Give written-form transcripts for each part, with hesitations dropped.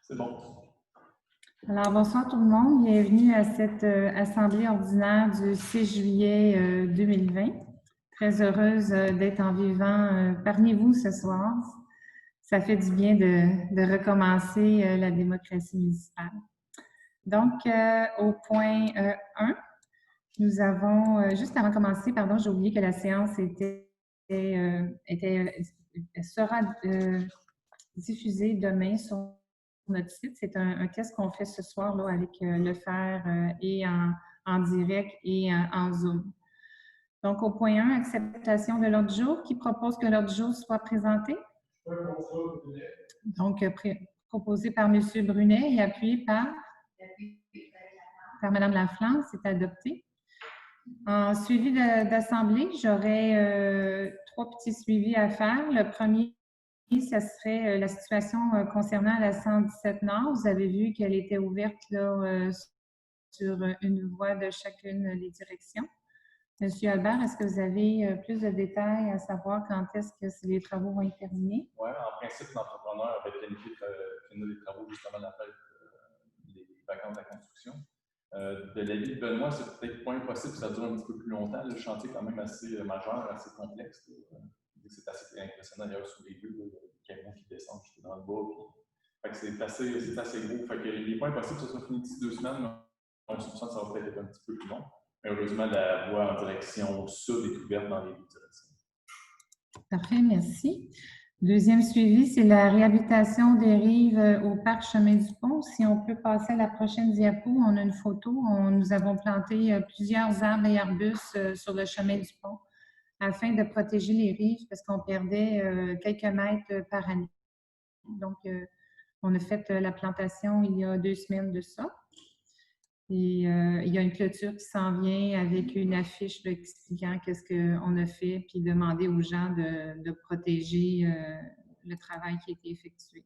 C'est bon. Alors, bonsoir tout le monde. Bienvenue à cette assemblée ordinaire du 6 juillet 2020. Très heureuse d'être en vivant parmi vous ce soir. Ça fait du bien de recommencer la démocratie municipale. Donc, au point 1, nous avons, juste avant de commencer, pardon, j'ai oublié que la séance sera diffusée demain sur notre site. C'est un test qu'on fait ce soir là, avec le faire et en direct et en Zoom. Donc, au point 1, acceptation de l'ordre du jour. Qui propose que l'ordre du jour soit présenté? Donc, proposé par M. Brunet et appuyé par Mme Laflamme. C'est adopté. En suivi d'assemblée, j'aurais 3 petits suivis à faire. Le premier, ce serait la situation concernant la 117 Nord. Vous avez vu qu'elle était ouverte là, sur une voie de chacune des directions. Monsieur Albert, est-ce que vous avez plus de détails à savoir quand est-ce que les travaux vont être terminés? Oui, en principe, l'entrepreneur avait planifié de finir les travaux justement à la fête des vacances de la construction. De l'avis de Benoît, c'est peut-être pas impossible, ça dure un petit peu plus longtemps. Le chantier est quand même assez majeur, assez complexe. C'est assez impressionnant d'ailleurs sous les vues, le camion qui descend jusque dans le bas. C'est assez gros. Fait que, il n'est pas impossible que ça soit fini d'ici 2 semaines, mais on soupçonne que ça va peut-être être un petit peu plus long. Mais heureusement, la voie en direction sud est ouverte dans les deux directions. Parfait, merci. Deuxième suivi, c'est la réhabilitation des rives au parc Chemin du Pont. Si on peut passer à la prochaine diapo, on a une photo. Nous avons planté plusieurs arbres et arbustes sur le chemin du pont afin de protéger les rives parce qu'on perdait quelques mètres par année. Donc, on a fait la plantation il y a 2 semaines de ça. Et il y a une clôture qui s'en vient avec une affiche là, expliquant qu'est-ce qu'on a fait, puis demander aux gens de protéger le travail qui a été effectué.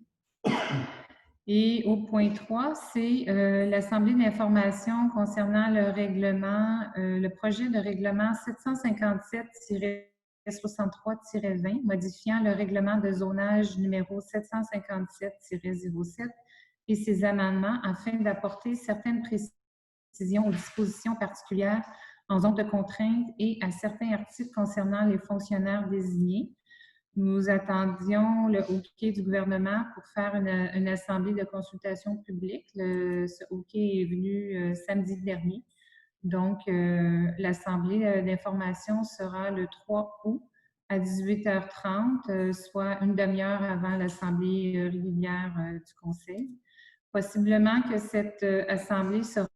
Et au point 3, c'est l'Assemblée d'information concernant le règlement, le projet de règlement 757-63-20, modifiant le règlement de zonage numéro 757-07 et ses amendements afin d'apporter certaines précisions aux dispositions particulières en zone de contrainte et à certains articles concernant les fonctionnaires désignés. Nous attendions le OK du gouvernement pour faire une assemblée de consultation publique. Ce OK est venu samedi dernier. Donc, l'assemblée d'information sera le 3 août à 18h30, soit une demi-heure avant l'assemblée régulière du Conseil. Possiblement que cette assemblée sera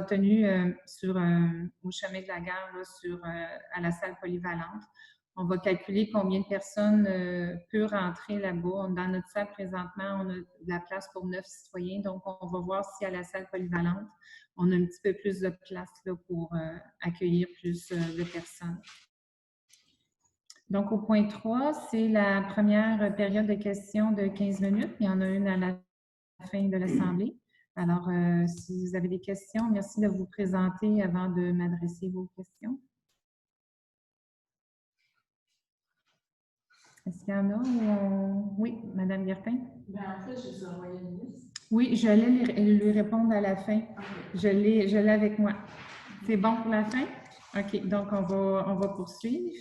tenue au chemin de la gare, là, à la salle polyvalente. On va calculer combien de personnes peuvent rentrer là-bas. Dans notre salle, présentement, on a de la place pour 9 citoyens. Donc, on va voir si à la salle polyvalente, on a un petit peu plus de place là, pour accueillir plus de personnes. Donc, au point 3, c'est la première période de questions de 15 minutes. Il y en a une à la fin de l'Assemblée. Alors, si vous avez des questions, merci de vous présenter avant de m'adresser vos questions. Est-ce qu'il y en a? Oui, Mme Guertin. En fait, je vous ai envoyé une liste. Oui, je vais lui répondre à la fin. Okay. Je l'ai avec moi. C'est bon pour la fin? OK, donc on va poursuivre.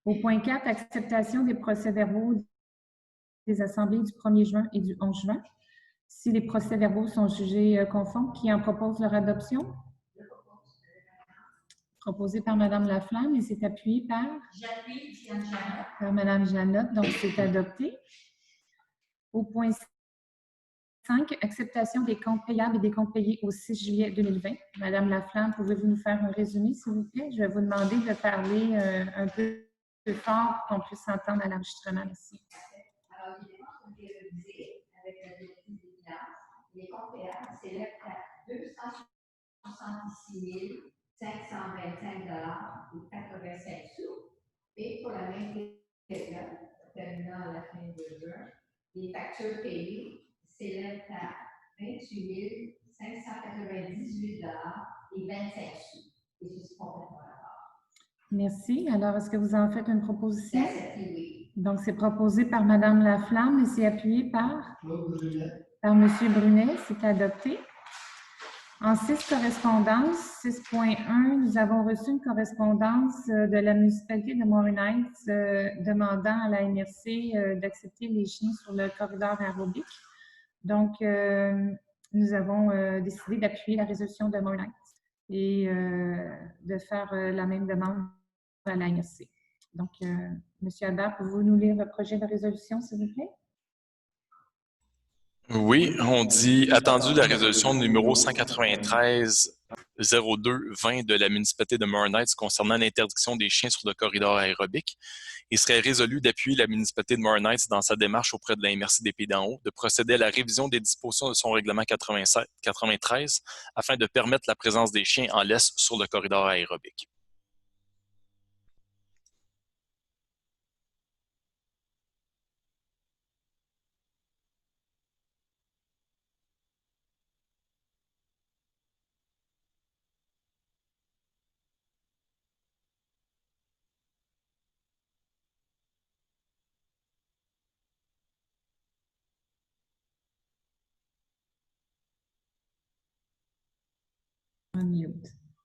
Au point 4, acceptation des procès-verbaux des assemblées du 1er juin et du 11 juin. Si les procès-verbaux sont jugés conformes, qui en propose leur adoption? Proposé par Mme Laflamme et c'est appuyé par? J'appuie, par Mme Janotte, donc c'est adopté. Au point 5, acceptation des comptes payables et des comptes payés au 6 juillet 2020. Mme Laflamme, pouvez-vous nous faire un résumé, s'il vous plaît? Je vais vous demander de parler un peu plus fort pour qu'on puisse entendre à l'enregistrement ici. Alors, les dépenses ont été révisées avec la directive des finances. Les comptes payables s'élèvent à 266 525,85 sous. Et pour la même période, terminant à la fin de juin, les factures payées s'élèvent à 28 598,25 sous. Et ceci complètement à part. Merci. Alors, est-ce que vous en faites une proposition? Oui. Donc, c'est proposé par Mme Laflamme et c'est appuyé par? par M. Brunet, c'est adopté. En 6 correspondances, 6.1, nous avons reçu une correspondance de la municipalité de Morin Heights demandant à la MRC d'accepter les chiens sur le corridor aérobique. Donc, nous avons décidé d'appuyer la résolution de Morin Heights et de faire la même demande à la MRC. Donc, M. Albert, pouvez-vous nous lire le projet de résolution, s'il vous plaît? Oui, on dit attendu la résolution numéro 193-02-20 de la municipalité de Morin Heights concernant l'interdiction des chiens sur le corridor aérobique. Il serait résolu d'appuyer la municipalité de Morin Heights dans sa démarche auprès de la MRC des Pays-d'en-Haut de procéder à la révision des dispositions de son règlement 93 afin de permettre la présence des chiens en laisse sur le corridor aérobique.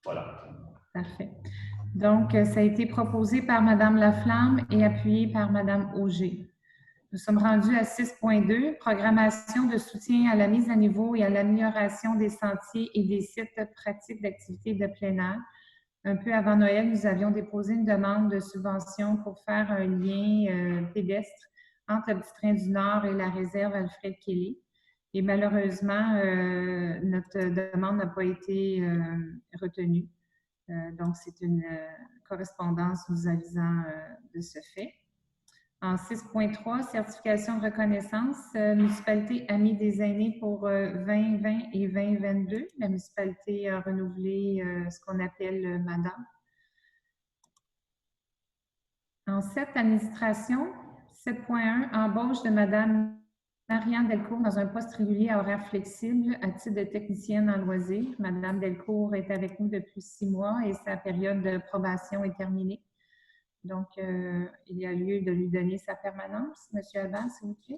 Voilà. Parfait. Donc, ça a été proposé par Mme Laflamme et appuyé par Mme Auger. Nous sommes rendus à 6.2, programmation de soutien à la mise à niveau et à l'amélioration des sentiers et des sites pratiques d'activités de plein air. Un peu avant Noël, nous avions déposé une demande de subvention pour faire un lien pédestre entre le petit train du Nord et la réserve Alfred Kelly. Et malheureusement, notre demande n'a pas été retenue. Donc, c'est une correspondance nous avisant de ce fait. En 6.3, certification de reconnaissance, municipalité Amis des aînés pour 2020 et 2022. La municipalité a renouvelé ce qu'on appelle Madame. En 7, administration, 7.1, embauche de Mme Marianne Delcourt dans un poste régulier à horaire flexible à titre de technicienne en loisirs. Mme Delcourt est avec nous depuis 6 mois et sa période de probation est terminée. Donc, il y a lieu de lui donner sa permanence. Monsieur Albert, s'il vous plaît.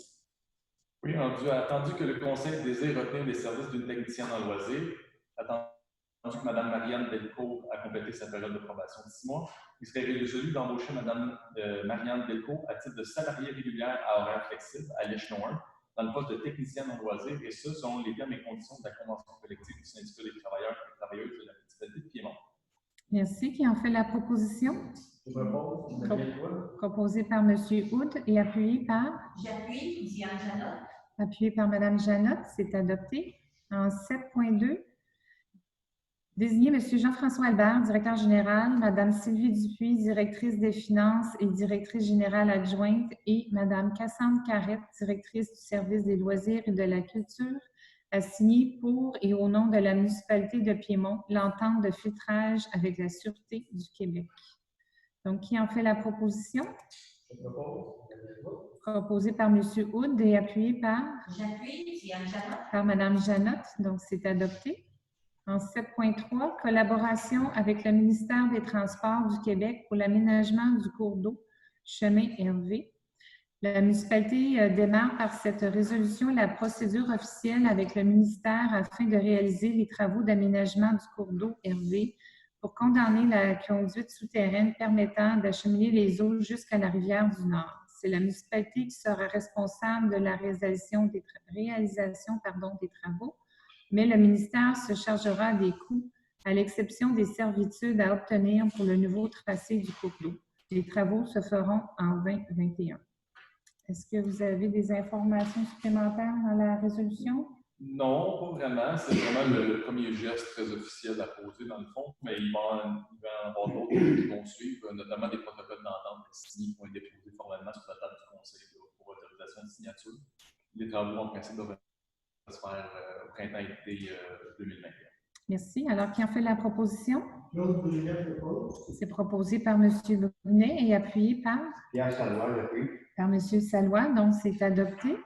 Oui, attendu que le Conseil désire retenir les services d'une technicienne en loisirs, attendu que Mme Marianne Delcourt a complété sa période de probation de 6 mois, il serait résolu d'embaucher Mme Marianne Delcourt à titre de salariée régulière à horaire flexible à l'échelon 1 dans le poste de technicienne en loisirs, et ce, selon les termes et conditions de la convention collective du syndicat des travailleurs et travailleuses de la municipalité de Piémont. Merci. Qui en fait la proposition? Je propose. Proposé par M. Houd et appuyé par? J'appuie, Diane Janotte. Appuyé par Mme Janotte, c'est adopté. En 7.2, désigner M. Jean-François Albert, directeur général, Mme Sylvie Dupuis, directrice des finances et directrice générale adjointe, et Mme Cassandre Carrette, directrice du service des loisirs et de la culture, à signer pour et au nom de la municipalité de Piémont l'entente de filtrage avec la Sûreté du Québec. Donc, qui en fait la proposition? Je propose. Proposé par M. Houd et appuyé par? J'appuie, Diane Janotte. Par Mme Janotte, donc c'est adopté. En 7.3, collaboration avec le ministère des Transports du Québec pour l'aménagement du cours d'eau Chemin Hervé. La municipalité démarre par cette résolution la procédure officielle avec le ministère afin de réaliser les travaux d'aménagement du cours d'eau Hervé pour condamner la conduite souterraine permettant d'acheminer les eaux jusqu'à la rivière du Nord. C'est la municipalité qui sera responsable de la réalisation des travaux, mais le ministère se chargera des coûts, à l'exception des servitudes à obtenir pour le nouveau tracé du cours d'eau. Les travaux se feront en 2021. Est-ce que vous avez des informations supplémentaires dans la résolution? Non, pas vraiment. C'est vraiment le premier geste très officiel à poser dans le fond, mais il va y avoir d'autres qui vont suivre, notamment des protocoles d'entente signés qui vont être déposés formellement sur la table du Conseil pour autorisation de signature. Les travaux en principe doivent se faire au printemps-été 2021. Merci. Alors, qui en fait la proposition? Claude Brunet propose. C'est proposé par M. Brunet et appuyé par? Pierre Salois, j'appuie. Par M. Salois, donc c'est adopté.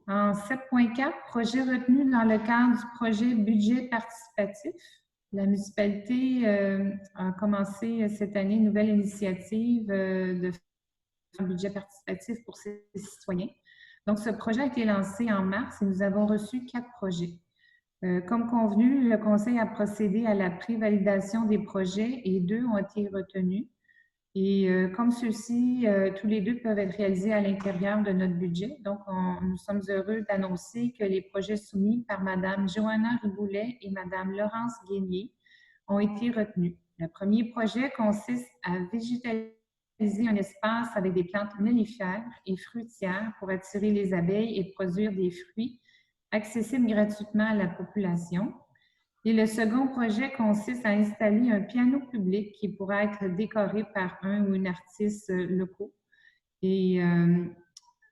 En 7.4, projet retenu dans le cadre du projet budget participatif. La municipalité a commencé cette année une nouvelle initiative de faire un budget participatif pour ses citoyens. Donc, ce projet a été lancé en mars et nous avons reçu 4 projets. Comme convenu, le Conseil a procédé à la prévalidation des projets et 2 ont été retenus. Et comme ceux-ci, tous les 2 peuvent être réalisés à l'intérieur de notre budget. Donc, nous sommes heureux d'annoncer que les projets soumis par Mme Johanna Riboulet et Mme Laurence Guénier ont été retenus. Le premier projet consiste à végétaliser un espace avec des plantes mellifères et fruitières pour attirer les abeilles et produire des fruits accessibles gratuitement à la population. Et le second projet consiste à installer un piano public qui pourra être décoré par un ou une artiste locaux. Et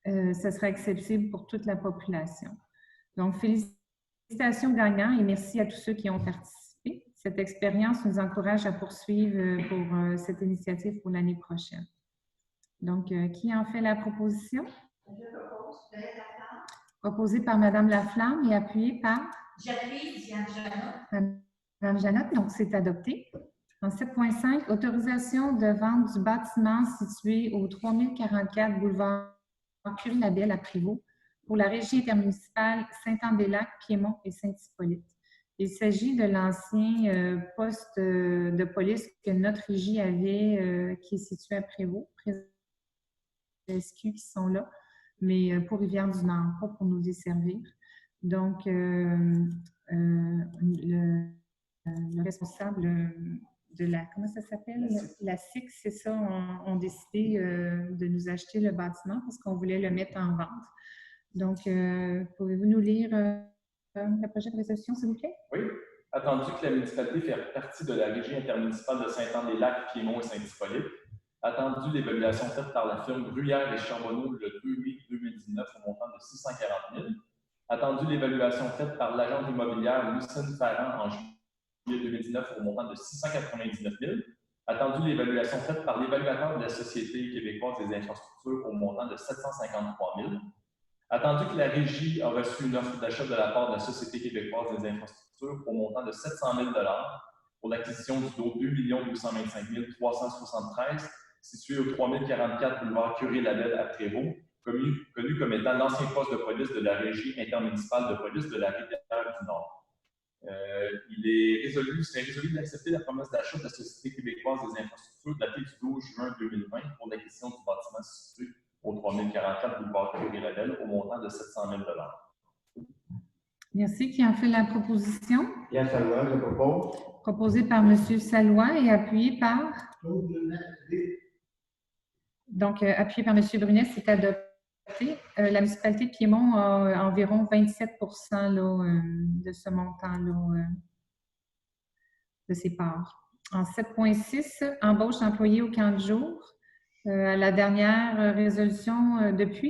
ça sera accessible pour toute la population. Donc, félicitations gagnants et merci à tous ceux qui ont participé. Cette expérience nous encourage à poursuivre pour cette initiative pour l'année prochaine. Donc, qui en fait la proposition? Je propose Valérie Laflamme. Proposée par Mme Laflamme et appuyée par? J'appuie Diane Janot. Mme Janot, donc c'est adopté. En 7.5, autorisation de vente du bâtiment situé au 3044 boulevard Curie-Labelle à Prévost pour la régie intermunicipale Saint-Anne-des-Lacs, Piémont et Saint-Hippolyte. Il s'agit de l'ancien poste de police que notre régie avait, qui est situé à Prévost, les SQ qui sont là, mais pour Rivière-du-Nord, pas pour nous desservir. Donc, le responsable de la, comment ça s'appelle? La SIC, c'est ça, ont décidé de nous acheter le bâtiment parce qu'on voulait le mettre en vente. Donc, pouvez-vous nous lire le projet de résolution, s'il vous plaît? Oui. Attendu que la municipalité fait partie de la régie intermunicipale de Saint-Anne-des-Lacs, Piémont et Saint-Hippolyte, attendu l'évaluation faite par la firme Bruyère et Charbonneau le 2 mai 2019 au montant de 640 000, attendu l'évaluation faite par l'agente immobilière Lucine Ferrand en juillet 2019 au montant de 699 000, attendu l'évaluation faite par l'évaluateur de la Société québécoise des infrastructures au montant de 753 000, attendu que la régie a reçu une offre d'achat de la part de la Société québécoise des infrastructures au montant de 700 000 pour l'acquisition du lot 2 225 373 situé au 3044 boulevard Curie-Labelle à Prévost, connu comme étant l'ancien poste de police de la régie intermunicipale de police de la Rivière-du-Nord. Il serait résolu d'accepter la promesse d'achat de la Société québécoise des infrastructures datée du 12 juin 2020 pour l'acquisition du bâtiment situé au 3044 boulevard Curie-Labelle au montant de 700 000 $. Merci. Qui en fait la proposition? Pierre Salois, je propose. Proposée par M. Salois et appuyée par? Donc, appuyé par M. Brunet, c'est adopté. La municipalité de Piémont a environ 27 là, de ce montant-là, de ses parts. En 7.6, embauche d'employés au camp de jour. Depuis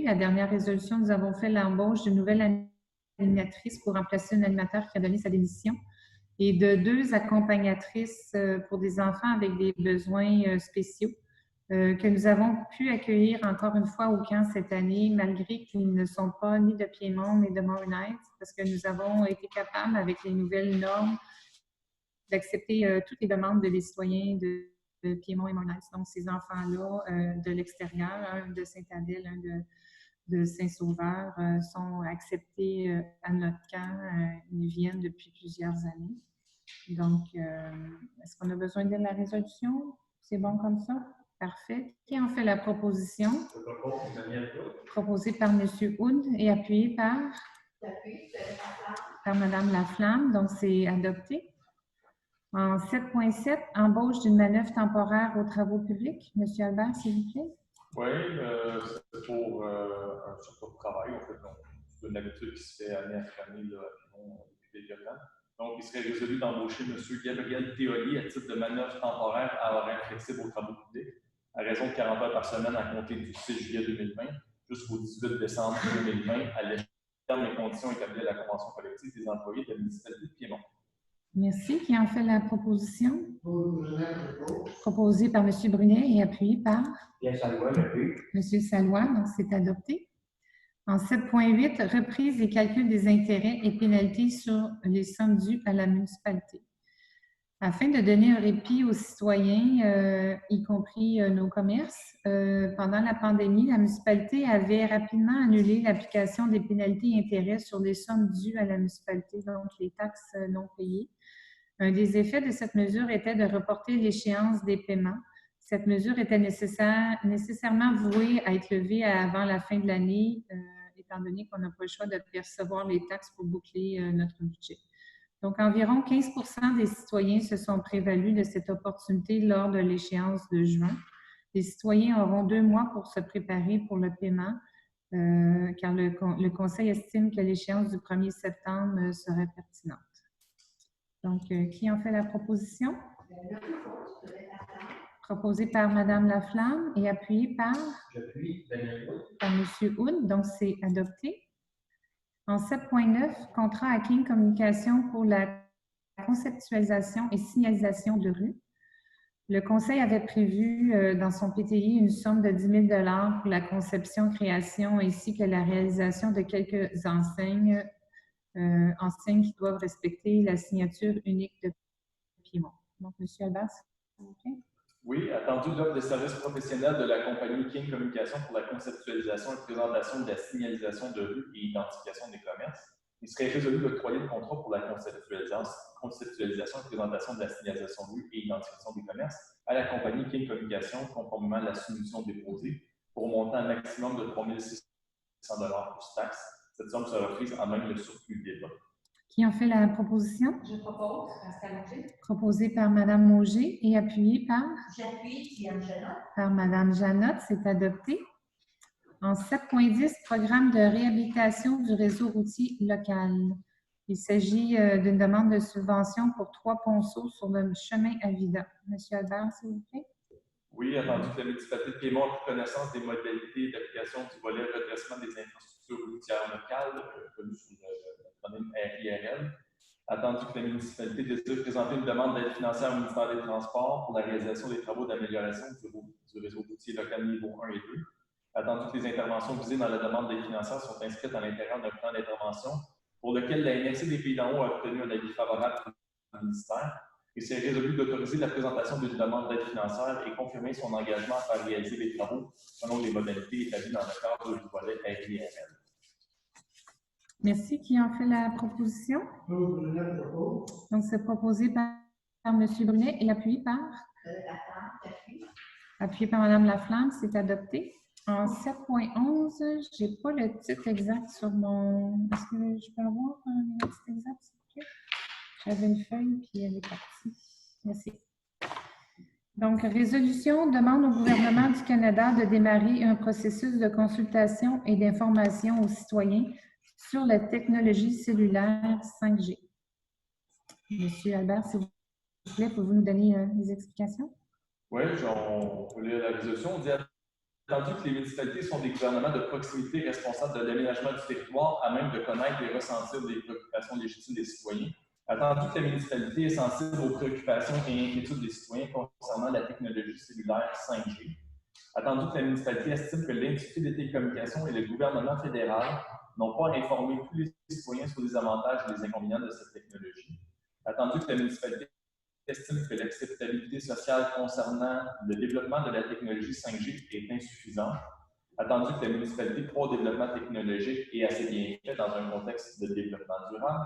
la dernière résolution, nous avons fait l'embauche d'une nouvelle animatrice pour remplacer un animateur qui a donné sa démission et de 2 accompagnatrices pour des enfants avec des besoins spéciaux. Que nous avons pu accueillir encore une fois au camp cette année, malgré qu'ils ne sont pas ni de Piémont ni de Moronites, parce que nous avons été capables, avec les nouvelles normes, d'accepter toutes les demandes des citoyens de Piémont et Moronites. Donc, ces enfants-là, de l'extérieur, un de Saint-Adèle, un de Saint-Sauveur, sont acceptés à notre camp. Ils viennent depuis plusieurs années. Donc, est-ce qu'on a besoin de la résolution? C'est bon comme ça? Parfait. Qui en fait la proposition? Je propose Daniel Claude. Proposée par M. Houd et appuyée par? J'appuie Valérie Laflamme. Par Mme Laflamme. Donc, c'est adopté. En 7.7, embauche d'une manœuvre temporaire aux travaux publics. M. Albert, s'il vous plaît. Oui, c'est pour un surplus de travail. En fait, c'est une habitude qui se fait année après année là, depuis quelques temps. Donc, il serait résolu d'embaucher M. Gabriel Théoli à titre de manœuvre temporaire à horaire flexible aux travaux publics, à raison de 40 heures par semaine à compter du 6 juillet 2020 jusqu'au 18 décembre 2020 à l'échelle des conditions établies à la Convention collective des employés de la municipalité de Piémont. Merci. Qui en fait la proposition? Proposée par M. Brunet et appuyée par? Pierre Salois, j'appuie. M. Salois. Donc, c'est adopté. En 7.8, reprise et calcul des intérêts et pénalités sur les sommes dues à la municipalité. Afin de donner un répit aux citoyens, y compris nos commerces, pendant la pandémie, la municipalité avait rapidement annulé l'application des pénalités et intérêts sur les sommes dues à la municipalité, donc les taxes non payées. Un des effets de cette mesure était de reporter l'échéance des paiements. Cette mesure était nécessairement vouée à être levée avant la fin de l'année, étant donné qu'on n'a pas le choix de percevoir les taxes pour boucler notre budget. Donc, environ 15% des citoyens se sont prévalus de cette opportunité lors de l'échéance de juin. Les citoyens auront 2 mois pour se préparer pour le paiement, car le Conseil estime que l'échéance du 1er septembre serait pertinente. Donc, qui en fait la proposition? Proposée par Mme Laflamme et appuyée par? J'appuie. Daniel Wood. Par M. Hood. Donc, c'est adopté. En 7.9, contrat à King Communication pour la conceptualisation et signalisation de rue. Le Conseil avait prévu dans son PTI une somme de 10 000 $ pour la conception, création ainsi que la réalisation de quelques enseignes qui doivent respecter la signature unique de Piémont. Donc, M. Albert, s'il vous plaît. Oui, attendu l'offre de services professionnels de la compagnie King Communication pour la conceptualisation et présentation de la signalisation de rue et identification des commerces. Il serait résolu d'octroyer le contrat pour la conceptualisation et présentation de la signalisation de rue et identification des commerces à la compagnie King Communication conformément à la soumission déposée pour un montant maximum de 3 600 $ plus taxes. Cette somme sera prise en même le surplus d'État. Qui en fait la proposition? Je propose, Pascal Auger. Proposée par Mme Mauger et appuyée par? J'appuie, Diane Janot. Par Mme Janot, c'est adopté. En 7.10, programme de réhabilitation du réseau routier local. Il s'agit d'une demande de subvention pour 3 ponceaux sur le chemin à Vida. M. Albert, s'il vous plaît. Oui, attendu que la municipalité de Piémont ait connaissance des modalités d'application du volet redressement des infrastructures routières locales, connu sous l'acronyme RIRL. Attendu que la municipalité désire présenter une demande d'aide financière au ministère des Transports pour la réalisation des travaux d'amélioration du réseau routier local niveau 1 et 2. Attendu que les interventions visées dans la demande d'aide financière sont inscrites à l'intérieur d'un plan d'intervention pour lequel la MRC des Pays d'en Haut a obtenu un avis favorable du ministère. Il s'est résolu d'autoriser la présentation d'une demande d'aide financière et confirmer son engagement à faire réaliser les travaux selon les modalités établies dans le cadre du volet RIRL. Merci. Qui en fait la proposition? Donc, c'est proposé par M. Brunet et appuyé par? Appuyé par Mme Laflamme, c'est adopté. En 7.11, je n'ai pas le titre exact sur mon... Est-ce que je peux avoir le titre exact, s'il vous plaît? J'avais une feuille, puis elle est partie. Merci. Donc, résolution demande au gouvernement du Canada de démarrer un processus de consultation et d'information aux citoyens sur la technologie cellulaire 5G. Monsieur Albert, s'il vous plaît, pouvez-vous nous donner des explications? Oui, on peut lire la résolution. On dit attendu que les municipalités sont des gouvernements de proximité responsables de l'aménagement du territoire, à même de connaître et ressentir les préoccupations légitimes des citoyens. Attendu que la municipalité est sensible aux préoccupations et inquiétudes des citoyens concernant la technologie cellulaire 5G. Attendu que la municipalité estime que l'Institut des télécommunications et le gouvernement fédéral n'ont pas informé tous les citoyens sur les avantages et les inconvénients de cette technologie. Attendu que la municipalité estime que l'acceptabilité sociale concernant le développement de la technologie 5G est insuffisante. Attendu que la municipalité croit au développement technologique et assez bien fait dans un contexte de développement durable.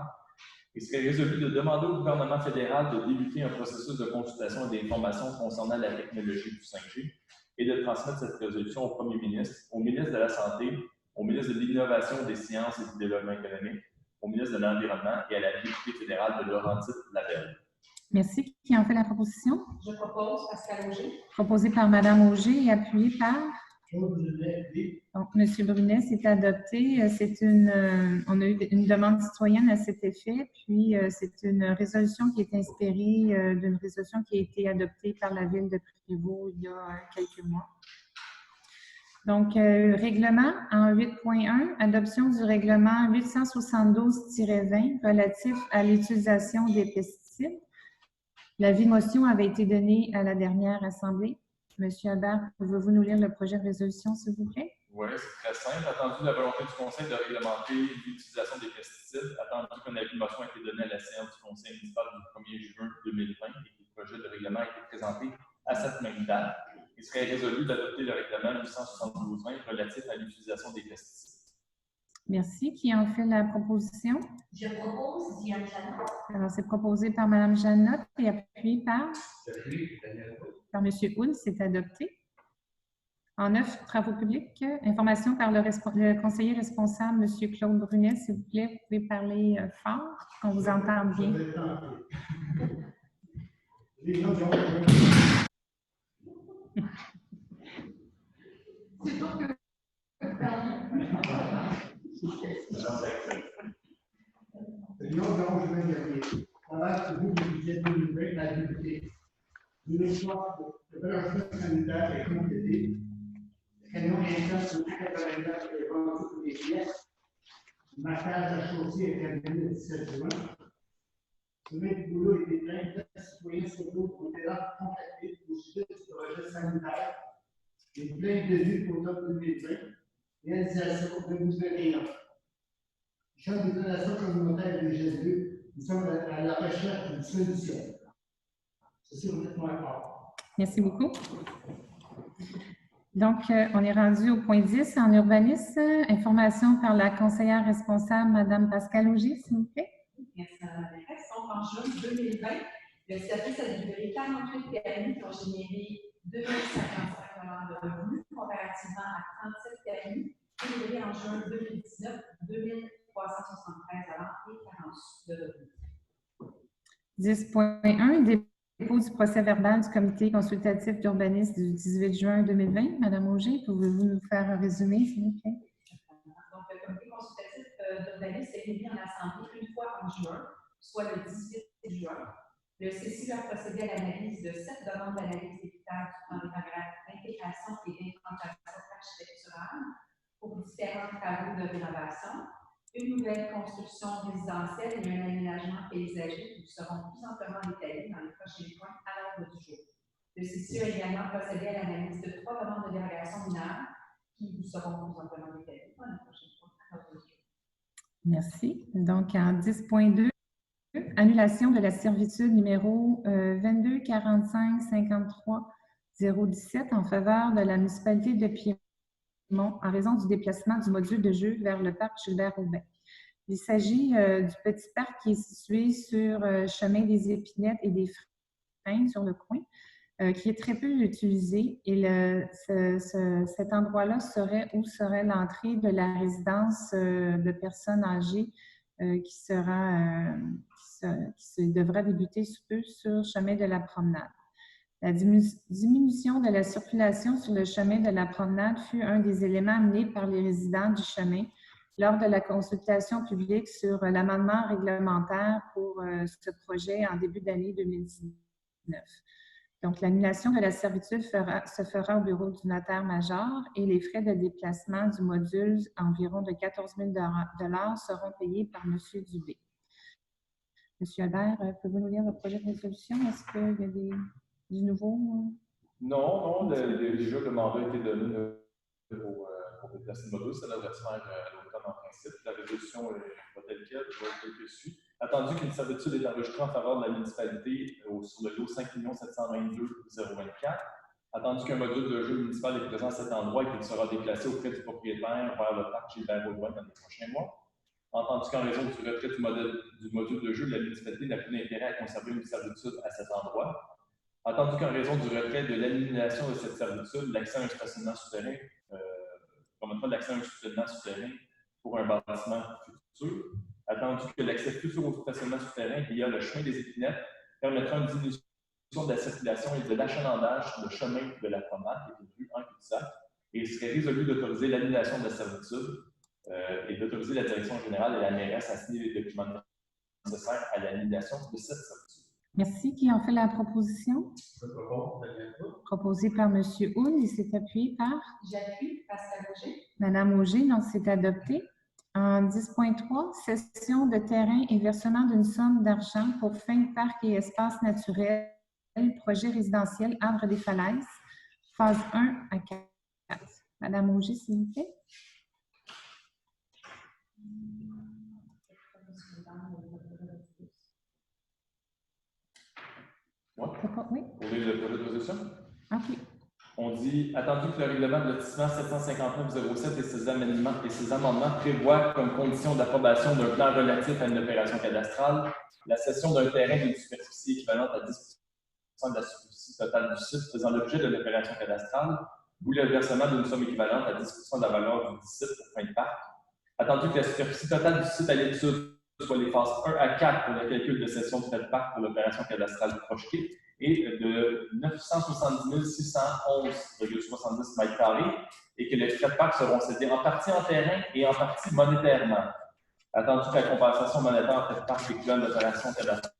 Il serait résolu de demander au gouvernement fédéral de débuter un processus de consultation et d'information concernant la technologie du 5G et de transmettre cette résolution au Premier ministre, au ministre de la Santé, au ministre de l'Innovation, des Sciences et du Développement économique, au ministre de l'Environnement et à la députée fédérale de Laurentide-Labelle. Merci. Qui en fait la proposition? Je propose, Pascal Auger. Proposée par Mme Auger et appuyée par? Donc, M. Brunet, c'est adopté. On a eu une demande citoyenne à cet effet, puis c'est une résolution qui est inspirée d'une résolution qui a été adoptée par la Ville de Prévost il y a quelques mois. Donc, règlement en 8.1, adoption du règlement 872-20 relatif à l'utilisation des pesticides. L'avis motion avait été donné à la dernière Assemblée. Monsieur Albert, pouvez-vous nous lire le projet de résolution, s'il vous plaît? Oui, c'est très simple. Attendu la volonté du Conseil de réglementer l'utilisation des pesticides, attendu qu'un avis de motion a été donné à la séance du Conseil municipal du 1er juin 2020 et que le projet de règlement a été présenté à cette même date, il serait résolu d'adopter le règlement 872-20 relatif à l'utilisation des pesticides. Merci. Qui en fait la proposition? Je propose Diane Jeannot. Alors, c'est proposé par Mme Jeannot et appuyé par Daniel Wood. M. Houle. C'est adopté. En 9, travaux publics, information par le conseiller responsable, M. Claude Brunet. S'il vous plaît, vous pouvez parler fort, qu'on vous entende bien. Réunion de 11 juin dernier. Travail sur le budget 2020 de la député. Une histoire de relogement sanitaire est complétée. Le camion d'instance sur le 89 est vendu pour les pièces. Le marquage à chaussée est terminé le 17 juin. Le maître du boulot est éteint. 9 citoyens sociaux ont été contactés au sujet du projet sanitaire. Une plainte de vue pour l'automne 2020. Réalisation de nouvelles réunions. Champ des donations communautaires des Jésus, nous sommes à la recherche d'une solution. Ceci est complètement important. Merci beaucoup. Donc, on est rendu au point 10 en urbanisme. Information par la conseillère responsable, Mme Pascale Augier, s'il vous plaît. Merci, Mme la mairesse. Donc, en juin 2020, le service a livré 48 permis qui ont généré 2055 $ de revenus, comparativement à 37 permis livrés en juin 2019, 2373 $ et 40 de revenus. 10.1, dépôt du procès-verbal du comité consultatif d'urbanisme du 18 juin 2020. Mme Augier, pouvez-vous nous faire un résumé, s'il vous plaît? Donc, le comité consultatif d'urbanisme s'est réuni en assemblée une fois en juin, soit le 18 juin. Le CCU a procédé à l'analyse de 7 demandes d'analyse des critères dans les paramètres d'intégration et d'implantation architecturale pour différents travaux de rénovation, une nouvelle construction résidentielle et un aménagement paysager qui seront plus amplement détaillés dans les prochains points à l'ordre du jour. Le CCU a également procédé à l'analyse de 3 demandes de dérogation mineure qui vous seront plus amplement détaillées dans les prochains points à l'ordre du jour. Merci. Donc, en 10.2, annulation de la servitude numéro 22 45 53 017 en faveur de la municipalité de Piémont en raison du déplacement du module de jeu vers le parc Gilbert-Aubin. Il s'agit du petit parc qui est situé sur chemin des Épinettes et des Freins sur le coin, qui est très peu utilisé. Et cet endroit-là serait où serait l'entrée de la résidence de personnes âgées qui devra débuter sous peu sur le chemin de la promenade. La diminution de la circulation sur le chemin de la promenade fut un des éléments amenés par les résidents du chemin lors de la consultation publique sur l'amendement réglementaire pour ce projet en début d'année 2019. Donc, l'annulation de la servitude se fera au bureau du notaire-major et les frais de déplacement du module, environ de 14 000 $, seront payés par M. Dubé. M. Albert, pouvez-vous nous lire le projet de résolution? Est-ce qu'il y a du nouveau? Non, déjà le mandat a été donné pour déplacer le module. Ça devrait se faire à l'automne en principe. La résolution va telle quelle, que suit. Attendu qu'une servitude est enregistrée en faveur de la municipalité sur le lot 5 722 024, attendu qu'un module de jeu municipal est présent à cet endroit et qu'il sera déplacé auprès du propriétaire vers le parc Gilbert-Aubin dans les prochains mois. Entendu qu'en raison du retrait du module de jeu, la municipalité n'a plus d'intérêt à conserver une servitude à cet endroit. Entendu qu'en raison du retrait de l'annulation de cette servitude, l'accès à un stationnement souterrain, permettra l'accès à un stationnement souterrain pour un bâtiment futur. Attendu que l'accès futur au stationnement souterrain via le chemin des Épinettes permettra une diminution de la circulation et de l'achalandage sur le chemin de la promenade, qui est prévu en cul-de-sac, et il serait résolu d'autoriser l'annulation de la servitude et d'autoriser la direction générale et la mairesse à signer les documents nécessaires à l'annulation de cette servitude. Merci. Qui en fait la proposition? Je propose Daniel Wood. Proposée par M. Houle. Il s'est appuyé par J'appuie Pascale Augier. Mme Augier. Donc, c'est adopté. En 10.3, cession de terrain et versement d'une somme d'argent pour fin de parc et espace naturel, projet résidentiel Arbre des Falaises, phase 1 à 4. Madame Auger, s'il vous plaît. Ouais. Oui. Pour lire le projet de résolution? OK. On dit, attendu que le règlement de lotissement 759-07 et ses amendements prévoient comme condition d'approbation d'un plan relatif à une opération cadastrale la cession d'un terrain d'une superficie équivalente à 10 de la superficie totale du site faisant l'objet de l'opération cadastrale ou le versement d'une somme équivalente à 10 de la valeur du site pour fin de parc. Attendu que la superficie totale du site à l'étude soit les phases 1 à 4 pour le calcul de cession de frais de parc pour l'opération cadastrale projetée et de 970 611,70 mètres carrés et que les frais de parc seront cédés en partie en terrain et en partie monétairement. Attendu que la compensation monétaire en frais de parc équivalent de l'opération cadastrale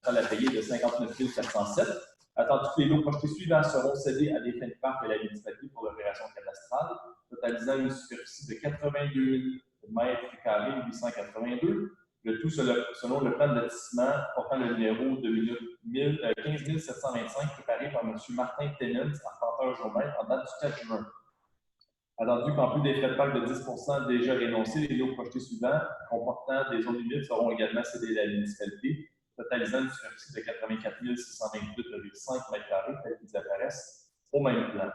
à payer de 59 407. Attendu que les lots projetés suivants seront cédés à des fins de parc de la municipalité pour l'opération cadastrale, totalisant une superficie de 82 mètres carrés 882. Le tout selon le plan de lotissement portant le numéro de 15 725 préparé par M. Martin Tennant, arpenteur géomètre, en date du 4 juin. Attendu qu'en plus des frais de parc de 10 déjà rénoncés, les lots projetés suivants comportant des zones humides seront également cédés à la municipalité, totalisant une superficie de 84 628,5 m², tels qu'ils apparaissent au même plan.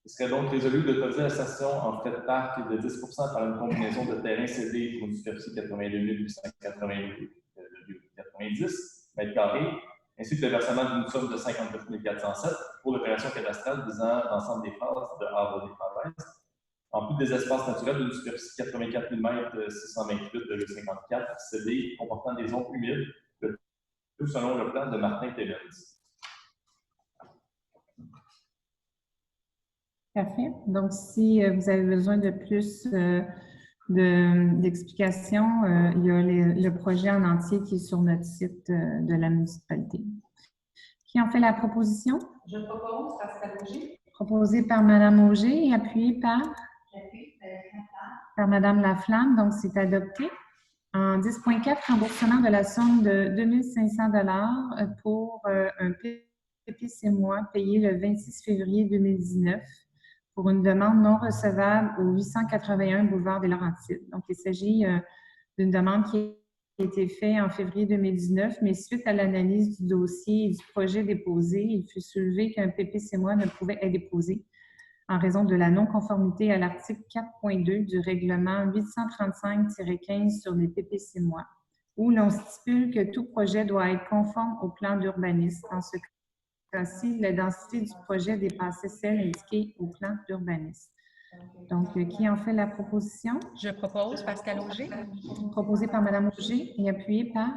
Il serait donc résolu d'autoriser la cession en frais de parc de 10 par une combinaison de terrains cédés pour une superficie de 82 890 m², ainsi que le versement d'une somme de 59 407 pour l'opération cadastrale visant l'ensemble des phases de Havre des Falaises, en plus des espaces naturels d'une superficie de 84 628,54 cédés comportant des zones humides, tout selon le plan de Martin Tennant. Parfait. Donc, si vous avez besoin de plus d'explications, il y a le projet en entier qui est sur notre site de la municipalité. Qui en fait la proposition? Je propose Pascal Auger. Proposé par Mme Auger et appuyé par? Par Mme Laflamme. Donc, c'est adopté. En 10.4, remboursement de la somme de 2 500 $ pour un PPC-moi payé le 26 février 2019 pour une demande non recevable au 881 boulevard des Laurentides. Donc, il s'agit d'une demande qui a été faite en février 2019, mais suite à l'analyse du dossier et du projet déposé, il fut soulevé qu'un PPC-moi ne pouvait être déposé en raison de la non-conformité à l'article 4.2 du règlement 835-15 sur les PPC-moi, où l'on stipule que tout projet doit être conforme au plan d'urbanisme. En ce cas-ci, la densité du projet dépassait celle indiquée au plan d'urbanisme. Donc, qui en fait la proposition? Je propose Pascal Auger. Proposé par Mme Auger et appuyé par?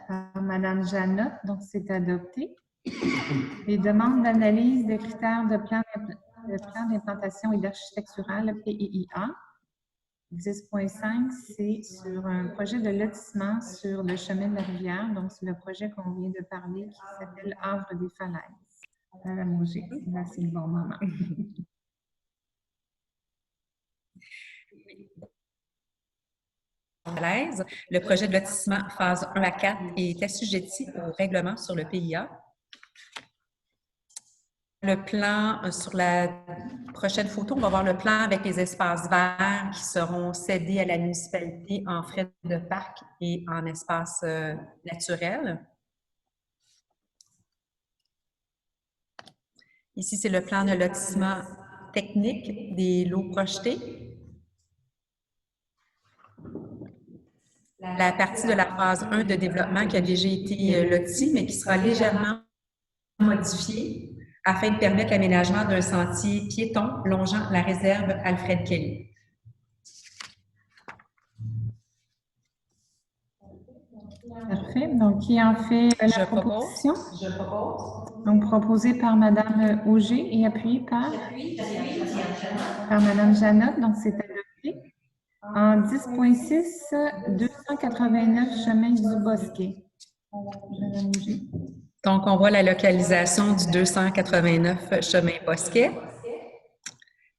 Par Mme Janotte. Donc, c'est adopté. Les demandes d'analyse des critères de plan d'implantation et d'architectural, PIIA. 10.5, c'est sur un projet de lotissement sur le chemin de la rivière. Donc, c'est le projet qu'on vient de parler qui s'appelle Havre des Falaises. Madame Auger, là, c'est le bon moment. Le projet de lotissement phase 1 à 4 est assujetti au règlement sur le PIA. Le plan, sur la prochaine photo, on va voir le plan avec les espaces verts qui seront cédés à la municipalité en frais de parc et en espace naturel. Ici, c'est le plan de lotissement technique des lots projetés. La partie de la phase 1 de développement qui a déjà été lotie, mais qui sera légèrement modifiée afin de permettre l'aménagement d'un sentier piéton longeant la réserve Alfred Kelly. Parfait. Donc, qui en fait la proposition? Je propose. Donc, proposé par Mme Auger et appuyé par Mme Janotte. Donc, c'est adopté. En 10.6, 289 chemin du Bosquet. Mme Auger. Donc, on voit la localisation du 289 chemin Bosquet.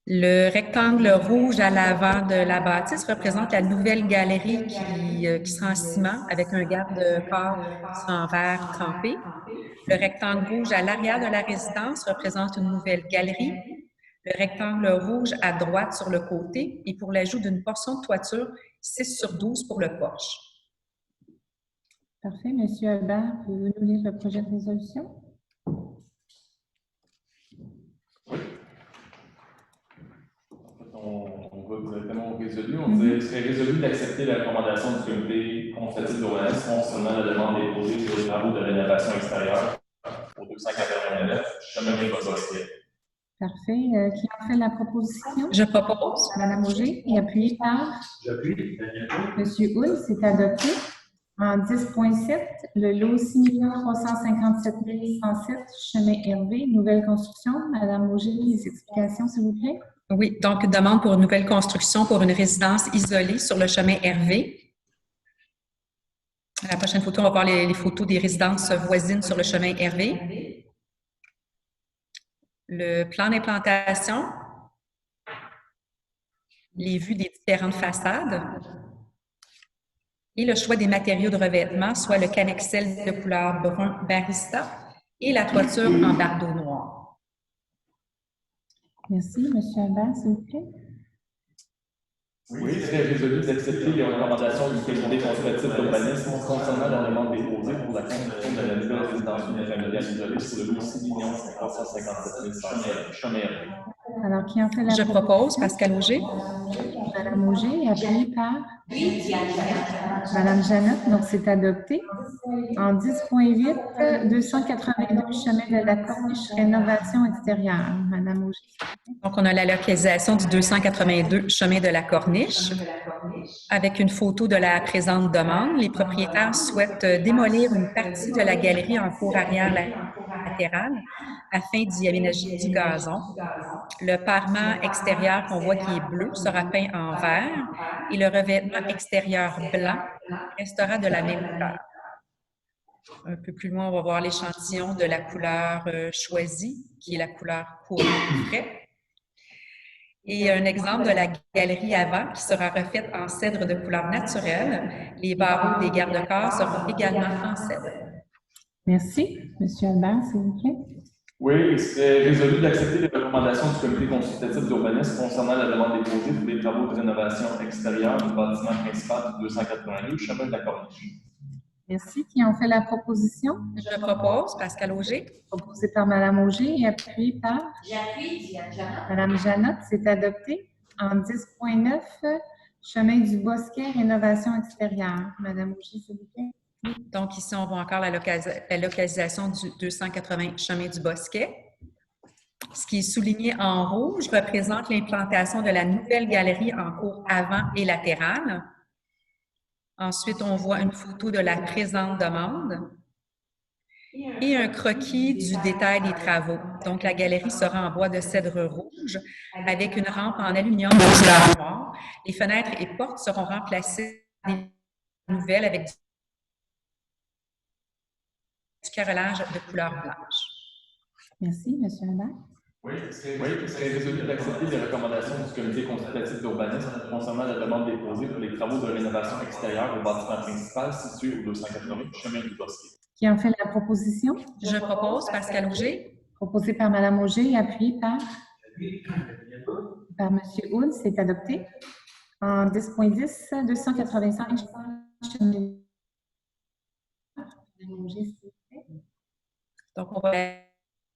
Le rectangle rouge à l'avant de la bâtisse représente la nouvelle galerie qui sera en ciment avec un garde-corps en verre trempé. Le rectangle rouge à l'arrière de la résidence représente une nouvelle galerie. Le rectangle rouge à droite sur le côté et pour l'ajout d'une portion de toiture, 6/12 pour le porche. Parfait. Monsieur Albert, pouvez-vous nous lire le projet de résolution? On va directement au résolu. On dirait, il serait résolu d'accepter la recommandation du comité consultatif d'urbanisme concernant la demande déposée sur les travaux de rénovation extérieure au 289 chemin du Bosquet. Parfait. Qui en fait la proposition? Je propose. Madame Auger, et appuyé par J'appuie. Daniel Roux. Monsieur Hull, c'est adopté. En 10.7, le lot 6 357 107 chemin Hervé, nouvelle construction. Madame Auger, les explications, s'il vous plaît. Oui, donc demande pour une nouvelle construction pour une résidence isolée sur le chemin Hervé. À la prochaine photo, on va voir les photos des résidences voisines sur le chemin Hervé. Le plan d'implantation, les vues des différentes façades et le choix des matériaux de revêtement, soit le cannexel de couleur brun barista et la toiture en bardeau noir. Merci. Monsieur Albert, s'il vous plaît. Oui, il serait résolu d'accepter les recommandations du comité consultatif d'urbanisme concernant la demande déposée pour la construction de la nouvelle résidence unifamiliale isolée sur le lot 6 357 107 chemin Hervé. Alors, qui en fait la Je propose Pascal Auger. Madame Auger, appuyé par Madame Jeannot, donc c'est adopté. En 10.8, 282 chemin de la Corniche, rénovation extérieure. Madame Auger. Donc, on a la localisation du 282 chemin de la Corniche. Avec une photo de la présente demande, les propriétaires souhaitent démolir une partie de la galerie en cour arrière latérale afin d'y aménager du gazon. Le parement extérieur qu'on voit qui est bleu sera peint en vert et le revêtement extérieur blanc restera de la même couleur. Un peu plus loin, on va voir l'échantillon de la couleur choisie, qui est la couleur courant frais. Et un exemple de la galerie avant qui sera refaite en cèdre de couleur naturelle. Les barreaux des garde-corps seront également en cèdre. Merci. Monsieur Albert, s'il vous plaît. Oui, il serait résolu d'accepter les recommandations du comité consultatif d'urbanisme concernant la demande déposée pour les travaux de rénovation extérieure du bâtiment principal du 282 chemin de la Corniche. Merci. Qui en fait la proposition? Je propose Pascal Auger. Proposé par Madame Auger et appuyé par J'appuie, Jeannot. Madame Jeannot, c'est adopté. En 10.9, chemin du Bosquet, rénovation extérieure. Madame Auger, s'il vous plaît. Donc, ici, on voit encore la localisation du 280 chemin du Bosquet. Ce qui est souligné en rouge représente l'implantation de la nouvelle galerie en cour avant et latérale. Ensuite, on voit une photo de la présente demande et un croquis du détail des travaux. Donc, la galerie sera en bois de cèdre rouge avec une rampe en aluminium de couleur noire. Les fenêtres et portes seront remplacées par des nouvelles avec du carrelage de couleur blanche. Merci, Monsieur Albert. Oui, il serait résolu d'accepter les recommandations du comité consultatif d'urbanisme concernant la demande déposée pour les travaux de rénovation extérieure au bâtiment principal situé au 280 chemin du Bosquet. Qui en fait la proposition? Je propose Pascal Auger. Proposé par Madame Auger et appuyé par Monsieur Hull, c'est adopté. En 10.10, 285 chemin. Donc, on voit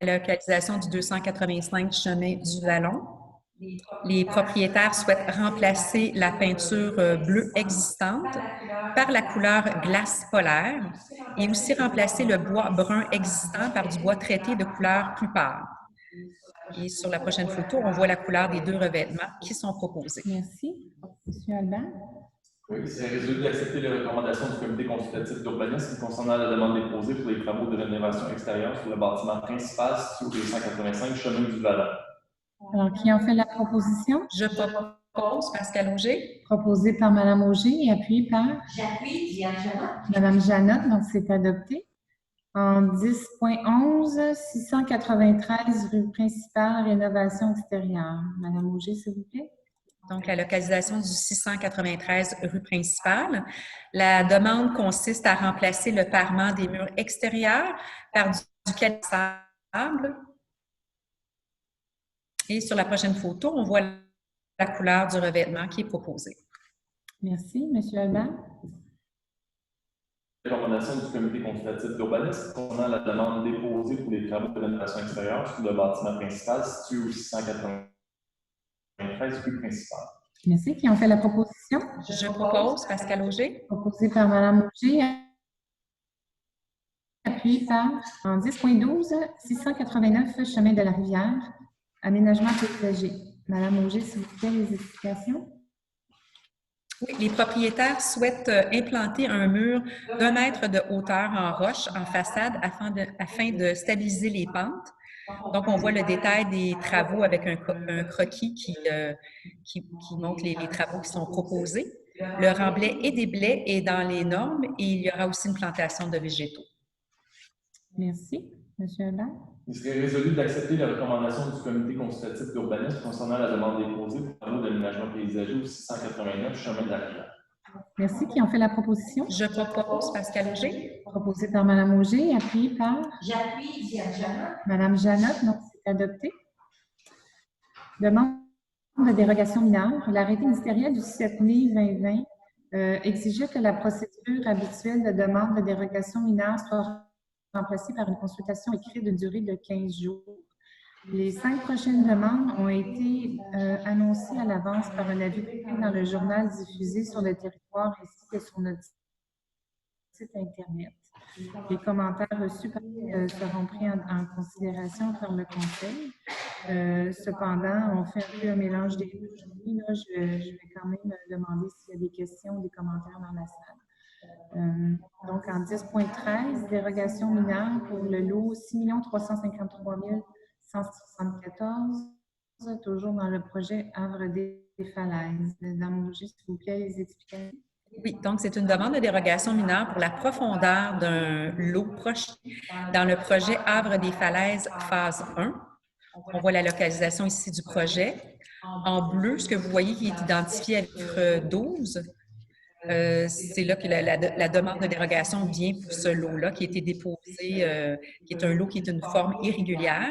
la localisation du 285 chemin du Vallon. Les propriétaires souhaitent remplacer la peinture bleue existante par la couleur glace polaire et aussi remplacer le bois brun existant par du bois traité de couleur plus pâle. Et sur la prochaine photo, on voit la couleur des deux revêtements qui sont proposés. Merci. Monsieur Albert. Oui, il serait résolu d'accepter les recommandations du comité consultatif d'urbanisme concernant la demande déposée pour les travaux de rénovation extérieure sur le bâtiment principal situé au 285 chemin du Vallon. Alors, qui en fait la proposition? Je propose Pascal Auger. Proposé par Madame Auger et appuyé par J'appuie, Jeannot. Madame Jeannot, donc c'est adopté. En 10.11, 693 rue principale, rénovation extérieure. Madame Auger, s'il vous plaît. Donc, la localisation du 693 rue principale. La demande consiste à remplacer le parement des murs extérieurs par du calissable Et sur la prochaine photo, on voit la couleur du revêtement qui est proposé. Merci. Monsieur Albert? Recommandation du comité consultatif d'urbanisme concernant la demande déposée pour les travaux de rénovation extérieure sur le bâtiment principal situé au 693 rue principale. Merci. Qui ont fait la proposition? Je propose Pascal Auger. Proposée par Mme Auger. Appuyé par, en 10.12, 689 chemin de la Rivière, aménagement paysager. Madame Auger, s'il vous plaît, les explications? Oui, les propriétaires souhaitent implanter un mur d'1 mètre de hauteur en roche en façade afin de stabiliser les pentes. Donc, on voit le détail des travaux avec un croquis qui montre les travaux qui sont proposés. Le remblai et des blais est dans les normes et il y aura aussi une plantation de végétaux. Merci. Monsieur Albert? Il serait résolu d'accepter les recommandations du comité consultatif d'urbanisme concernant la demande déposée pour travaux d'aménagement paysager au 689 chemin de la Rivière. Merci. Qui ont fait la proposition? Je propose Pascal Auger. Proposée par Mme Auger, appuyée par? J'appuie Diane Janot. Mme Janot, donc c'est adopté. Demande de dérogation mineure. L'arrêté ministériel du 7 mai 2020 exigeait que la procédure habituelle de demande de dérogation mineure soit remplacée par une consultation écrite d'une durée de 15 jours. Les 5 prochaines demandes ont été annoncées à l'avance par un avis public dans le journal diffusé sur le territoire ainsi que sur notre site Internet. Les commentaires reçus seront pris en considération par le Conseil. Cependant, on fait un peu un mélange des deux aujourd'hui. Je vais quand même demander s'il y a des questions ou des commentaires dans la salle. Donc, en 10.13, dérogation mineure pour le lot 6 353 174, toujours dans le projet Havre des Falaises. Madame Auger, s'il vous plaît, les explications. Oui, donc c'est une demande de dérogation mineure pour la profondeur d'un lot projeté dans le projet Havre des Falaises phase 1. On voit la localisation ici du projet. En bleu, ce que vous voyez qui est identifié avec 12, c'est là que la demande de dérogation vient pour ce lot-là qui a été déposé, qui est un lot qui est d'une forme irrégulière.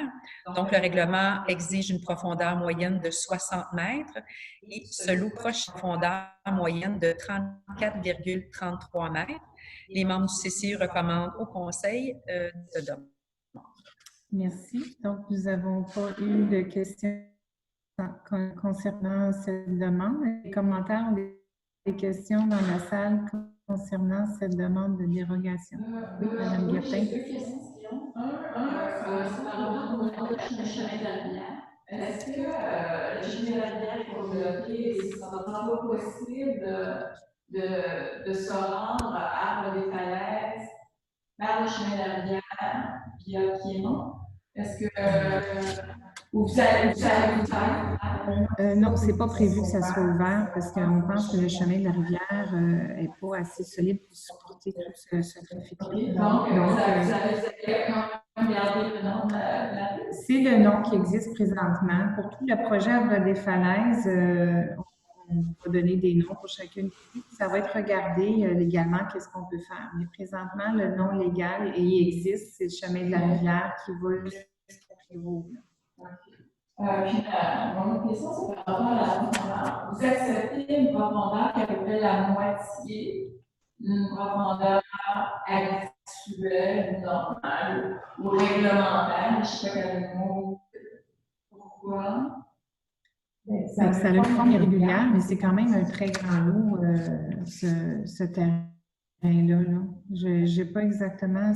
Donc, le règlement exige une profondeur moyenne de 60 mètres et ce lot proche une profondeur moyenne de 34,33 mètres. Les membres du CCI recommandent au Conseil de demande. Merci. Donc, nous n'avons pas eu de questions concernant cette demande. Les commentaires ou des questions dans la salle concernant cette demande de dérogation? Oui, Mme Guertin. Deux questions. C'est par rapport au chemin de la Rivière. Est-ce que le chemin de la Rivière est développé et ce sera pas possible de se rendre à Havre des Falaises par le chemin de la Rivière via Piémont? Est-ce que vous allez le faire? Non, ce n'est pas prévu que ça soit ouvert parce qu'on pense que le chemin de la rivière n'est pas assez solide pour supporter tout ce trafic-là. Donc, vous avez quand même gardé le nom de la rue? C'est le nom qui existe présentement. Pour tout le projet Havre des Falaises, on va donner des noms pour chacune. Ça va être regardé légalement, qu'est-ce qu'on peut faire. Mais présentement, le nom légal, et il existe, c'est le chemin de la rivière qui va jusqu'à Prévost. Puis, mon autre question, c'est par rapport à la profondeur. Vous acceptez une profondeur qui est à peu près la moitié d'une profondeur habituelle, normale ou réglementaire, je ne sais pas quel mot. Pourquoi? Ça a une forme irrégulière, mais c'est quand même un très grand lot, ce terrain-là. Je n'ai pas exactement.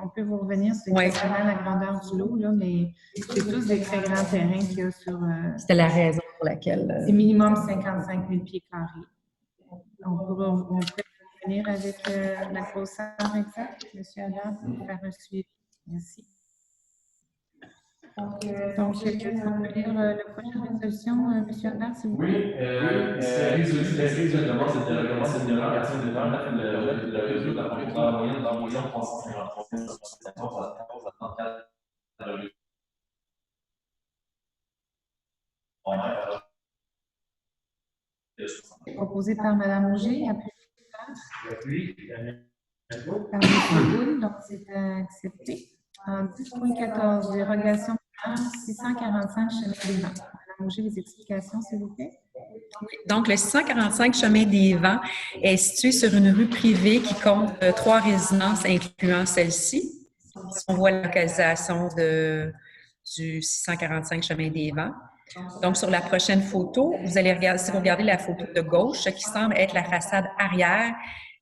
On peut vous revenir sur exactement la grandeur du lot, là, mais c'est tous des très grands terrains qu'il y a sur. C'était la raison pour laquelle. C'est minimum 55 000 pieds carrés. On pourrait revenir avec la grosseur exacte, M. Adam, pour faire un suivi. Merci. Donc, quelqu'un peut lire le projet de résolution, M. Albert, s'il vous plaît? Oui, c'est résolu de demande de dérogation de l'heure afin de remettre le réseau de la profondeur moyenne dans moyenne 353 à 34. Proposé par Mme Auger, appuyé par M. Boule, donc c'est accepté. En 10.14, dérogation mineure, 645 chemin des vents. Madame Auger, les explications, s'il vous plaît. Donc, le 645 chemin des Vents est situé sur une rue privée qui compte 3 résidences, incluant celle-ci. On voit la localisation du 645 chemin des Vents. Donc, sur la prochaine photo, vous allez regarder, si vous regardez la photo de gauche, ce qui semble être la façade arrière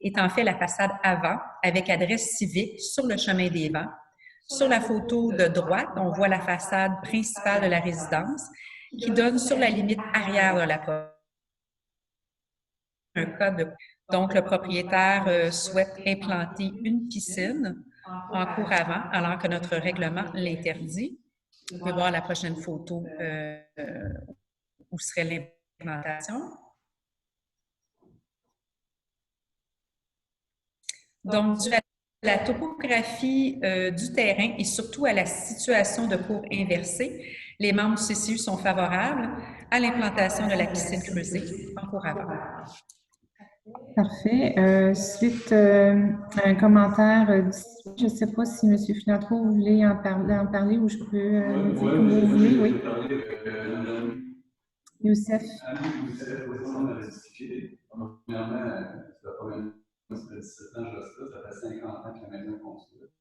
est en fait la façade avant, avec adresse civique sur le chemin des Vents. Sur la photo de droite, on voit la façade principale de la résidence qui donne sur la limite arrière de la porte. Donc, le propriétaire souhaite implanter une piscine en cour avant, alors que notre règlement l'interdit. Vous pouvez voir la prochaine photo où serait l'implantation. Donc, dû à la topographie du terrain et surtout à la situation de cour inversée, les membres du CCU sont favorables à l'implantation de la piscine creusée en cour avant. Parfait. Suite à un commentaire, je ne sais pas si M. Filatro, vous voulez en parler ou je peux dire comme vous voulez. Oui. Youssef. Ça fait 17 ans que je reste là, ça fait 50 ans que la maison est construite.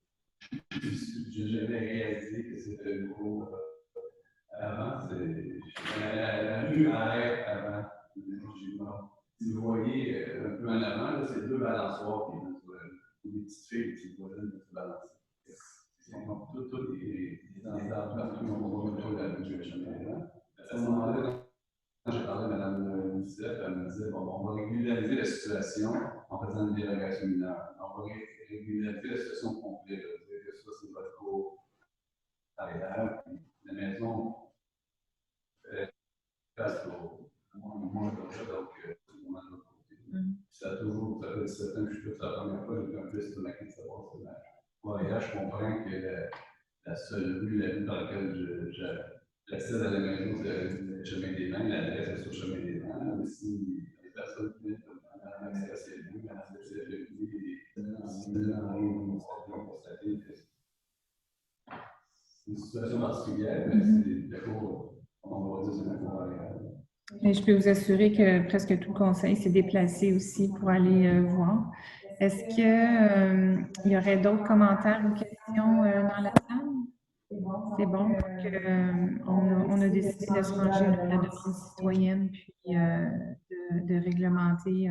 Je n'ai jamais réalisé que c'était nouveau avant. La rue arrête avant. Si vous voyez un peu en avant, c'est 2 balançoires qui sont des petites filles, des petites voisines qui se balancent. Tous les arbres partout, on voit autour de la rue du chemin. À ce moment-là, quand j'ai parlé à Mme Youssef, elle me disait bon, on va régulariser la situation en faisant une dérogation mineure. On va régulariser la situation complète, que ça, c'est votre cour arrière. La maison passe au moins comme ça, donc c'est vraiment de l'autre côté. Ça fait 17 ans que je suis là, c'est la première fois que j'ai un peu estomaqué de savoir ce match. Moi, je comprends que la seule rue, la rue dans laquelle j'accède à la maison, c'est le chemin des Vents, l'adresse est sur le chemin des Vents. Mais si les personnes qui viennent comme Mme SCLU, Mme SCLU, ont constaté que c'est une situation particulière, mais c'est d'accord, on va dire c'est un cours agréable. Et je peux vous assurer que presque tout le conseil s'est déplacé aussi pour aller voir. Est-ce qu'il y aurait d'autres commentaires ou questions dans la salle? C'est bon. Donc, on a décidé de se ranger à la demande citoyenne puis de réglementer,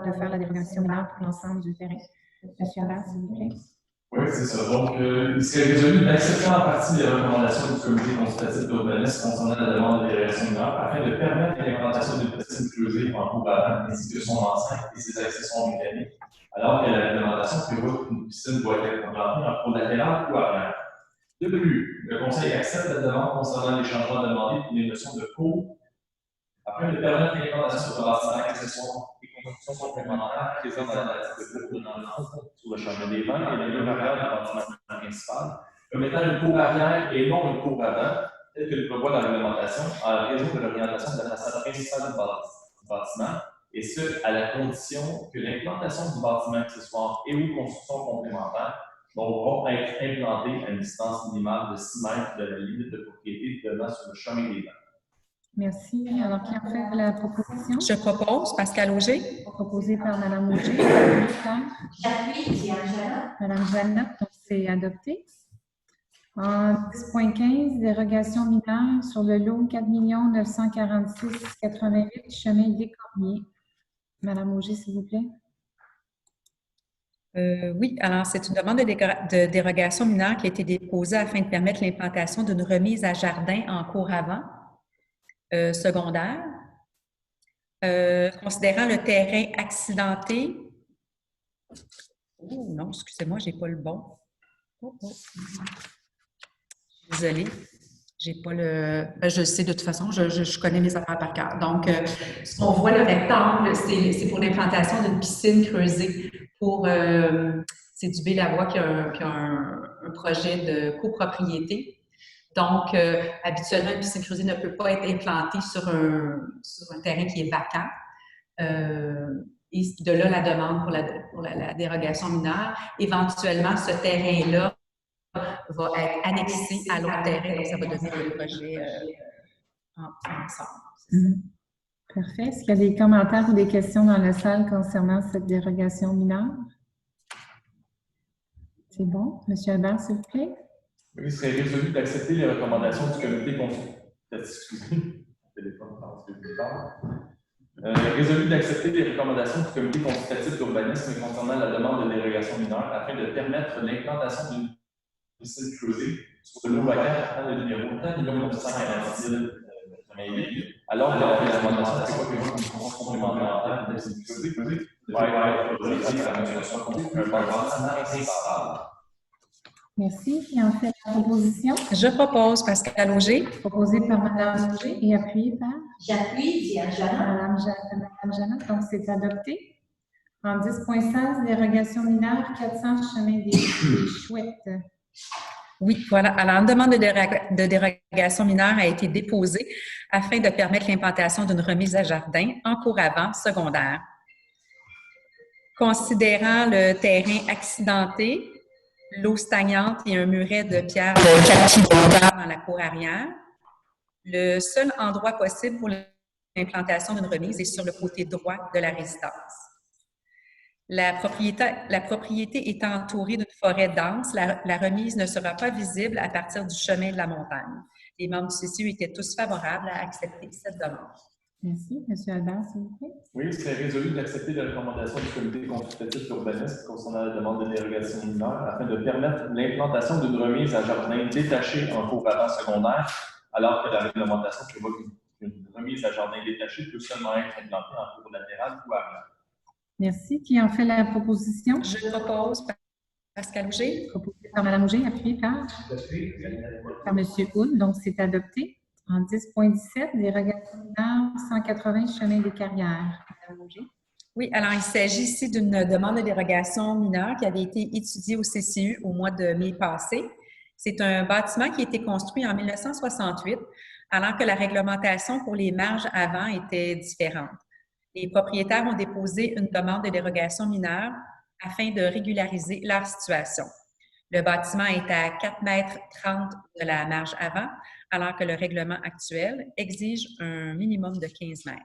de faire la dérogation mineure pour l'ensemble du terrain. Monsieur Abbas, s'il vous plaît. Oui, c'est ça. Donc, il serait résolu d'accepter en partie les recommandations du comité consultatif d'urbanisme concernant la demande de dérogation mineure afin de permettre l'implantation d'une piscine creusée en cour avant ainsi que son enceinte et ses accessoires mécaniques, alors que la réglementation prévoit qu'une piscine doit être implantée en cour latérale ou arrière. De plus, le Conseil accepte la demande concernant les changements demandés pour les notions de cours afin de permettre l'implantation de bâtiments accessoires et constructions complémentaires présents dans l'article 2 sur le chemin des Vents et le mur arrière du bâtiment principal, comme étant une cour arrière et non une cour avant, telle que le prévoit la réglementation, en raison de l'orientation de la façade principale du bâtiment, et ce, à la condition que l'implantation du bâtiment accessoire et ou construction complémentaire devront être implantées à une distance minimale de 6 mètres de la limite de propriété donnant sur le chemin des Vents. Merci. Alors, qui en fait la proposition? Je propose Pascal Auger. Proposé par Mme Auger. J'appuie, Diane Jeannot. Mme Jeannot, donc c'est adopté. En 10.15, dérogation mineure sur le lot 4 946 88 chemin des Cormiers. Mme Auger, s'il vous plaît. Oui, alors c'est une demande de dérogation mineure qui a été déposée afin de permettre l'implantation d'une remise à jardin en cour avant secondaire. Considérant le terrain accidenté. Oh non, excusez-moi, je n'ai pas le bon. Désolée, j'ai pas le. Je sais de toute façon, je connais mes affaires par cœur. Donc, on voit le rectangle, c'est pour l'implantation d'une piscine creusée pour. C'est du Lavoie qui a un projet de copropriété. Donc, habituellement, une piscine creusée ne peut pas être implantée sur un terrain qui est vacant. Et de là, la demande pour la dérogation mineure. Éventuellement, ce terrain-là va être annexé à l'autre terrain, donc ça va devenir un projet ensemble. Parfait. Est-ce qu'il y a des commentaires ou des questions dans la salle concernant cette dérogation mineure? C'est bon. Monsieur Albert, s'il vous plaît. Oui, il serait résolu d'accepter les recommandations du comité consultatif. Résolu d'accepter les recommandations du comité consultatif d'urbanisme concernant la demande de dérogation mineure afin de permettre l'implantation d'une piscine creusée sur le lot vacant portant le numéro 4 946 alors que la recommandation prévoit que une fonction complémentaire de piscine creusée va être autorisée à la solution un bâtiment principal. Merci. Et en fait, la proposition? Je propose Pascal Auger. Proposée par Mme Auger et appuyée par? J'appuie, Diane Janot. Madame Janot, donc c'est adopté. En 10.16, dérogation mineure, 400 chemin des Chouettes. Oui, voilà. Alors, une demande de dérogation mineure a été déposée afin de permettre l'implantation d'une remise à jardin en cours avant secondaire. Considérant le terrain accidenté, l'eau stagnante et un muret de pierre de 4 pieds de hauteur dans la cour arrière, le seul endroit possible pour l'implantation d'une remise est sur le côté droit de la résidence. La propriété étant entourée d'une forêt dense, la remise ne sera pas visible à partir du chemin de la montagne. Les membres du CCU étaient tous favorables à accepter cette demande. Merci. Monsieur Albert, s'il vous plaît. Oui, il serait résolu d'accepter les recommandations du comité consultatif d'urbanisme concernant la demande de dérogation mineure afin de permettre l'implantation d'une remise à jardin détachée en cours avant secondaire, alors que la réglementation prévoit qu'une remise à jardin détachée peut seulement être implantée en cours latéral ou arrière. Merci. Qui en fait la proposition? Je propose Pascal Auger. Proposée par Mme Auger, appuyée par M. Houd. Donc, c'est adopté. En 10.17, dérogation mineure, 180 chemin des carrières. Mme Auger. Oui, alors il s'agit ici d'une demande de dérogation mineure qui avait été étudiée au CCU au mois de mai passé. C'est un bâtiment qui a été construit en 1968, alors que la réglementation pour les marges avant était différente. Les propriétaires ont déposé une demande de dérogation mineure afin de régulariser leur situation. Le bâtiment est à 4,30 mètres de la marge avant, alors que le règlement actuel exige un minimum de 15 mètres.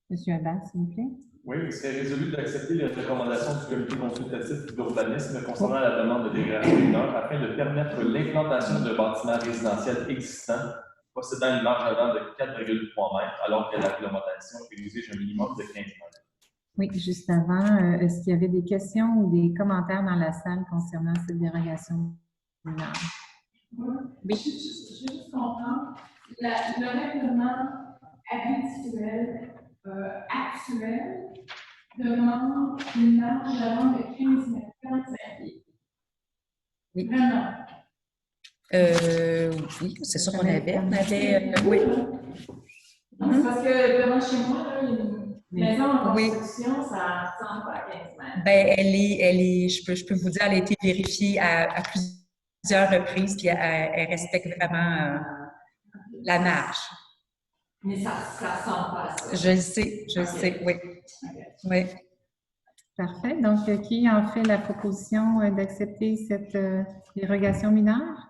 Monsieur Albert, s'il vous plaît. Oui, il serait résolu d'accepter les recommandations du comité consultatif d'urbanisme concernant la demande de dérogation mineure afin de permettre l'implantation de bâtiments résidentiels existants possédant une marge avant de 4,3 mètres, alors que la réglementation exige un minimum de 15 mètres. Oui, juste avant, est-ce qu'il y avait des questions ou des commentaires dans la salle concernant cette dérogation mineure? Oui. Je juste comprendre. Le règlement habituel actuel demande une marge avant de 15 mètres, 45 pieds. Oui. Vraiment. Oui, c'est ça qu'on avait. On avait, oui. C'est parce que devant chez moi, là, il y a une maison en construction, ça ressemble pas à 15 mètres. Ben, elle est, je peux vous dire, elle a été vérifiée à plusieurs reprises, puis elle respecte vraiment la marge. Mais ça ressemble pas à ça. Je le sais, oui. Oui. Parfait. Donc, qui en fait la proposition d'accepter cette dérogation mineure?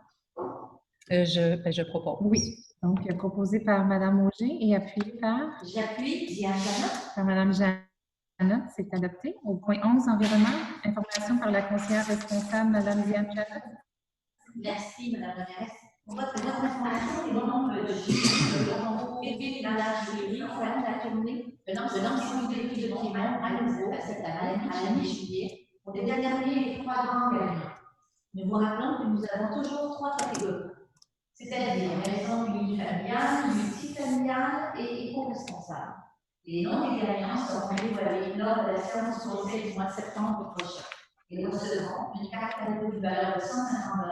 Je propose. Oui. Donc, proposé par Mme Auger et appuyé par? J'appuie, Diane Janot. Par Mme Janot, c'est adopté. Au point 11, environnement, information par la conseillère responsable, Mme Diane Janot. Merci, Mme la mairesse. Votre information est bon de bébé dans la jury, ferme la tournée, venant suivi de primaire à nouveau cette année, à la mi-juillet, pour déterminer les 3 grands gagnants. Nous vous rappelons que nous avons toujours 3 catégories, c'est-à-dire maison unifamiliale, multifamiliale et éco-responsable. Les noms des gagnants seront dévoilés lors de la séance du Conseil du mois de septembre prochain. Et nous recevrons une carte cadeau de valeur de 150 $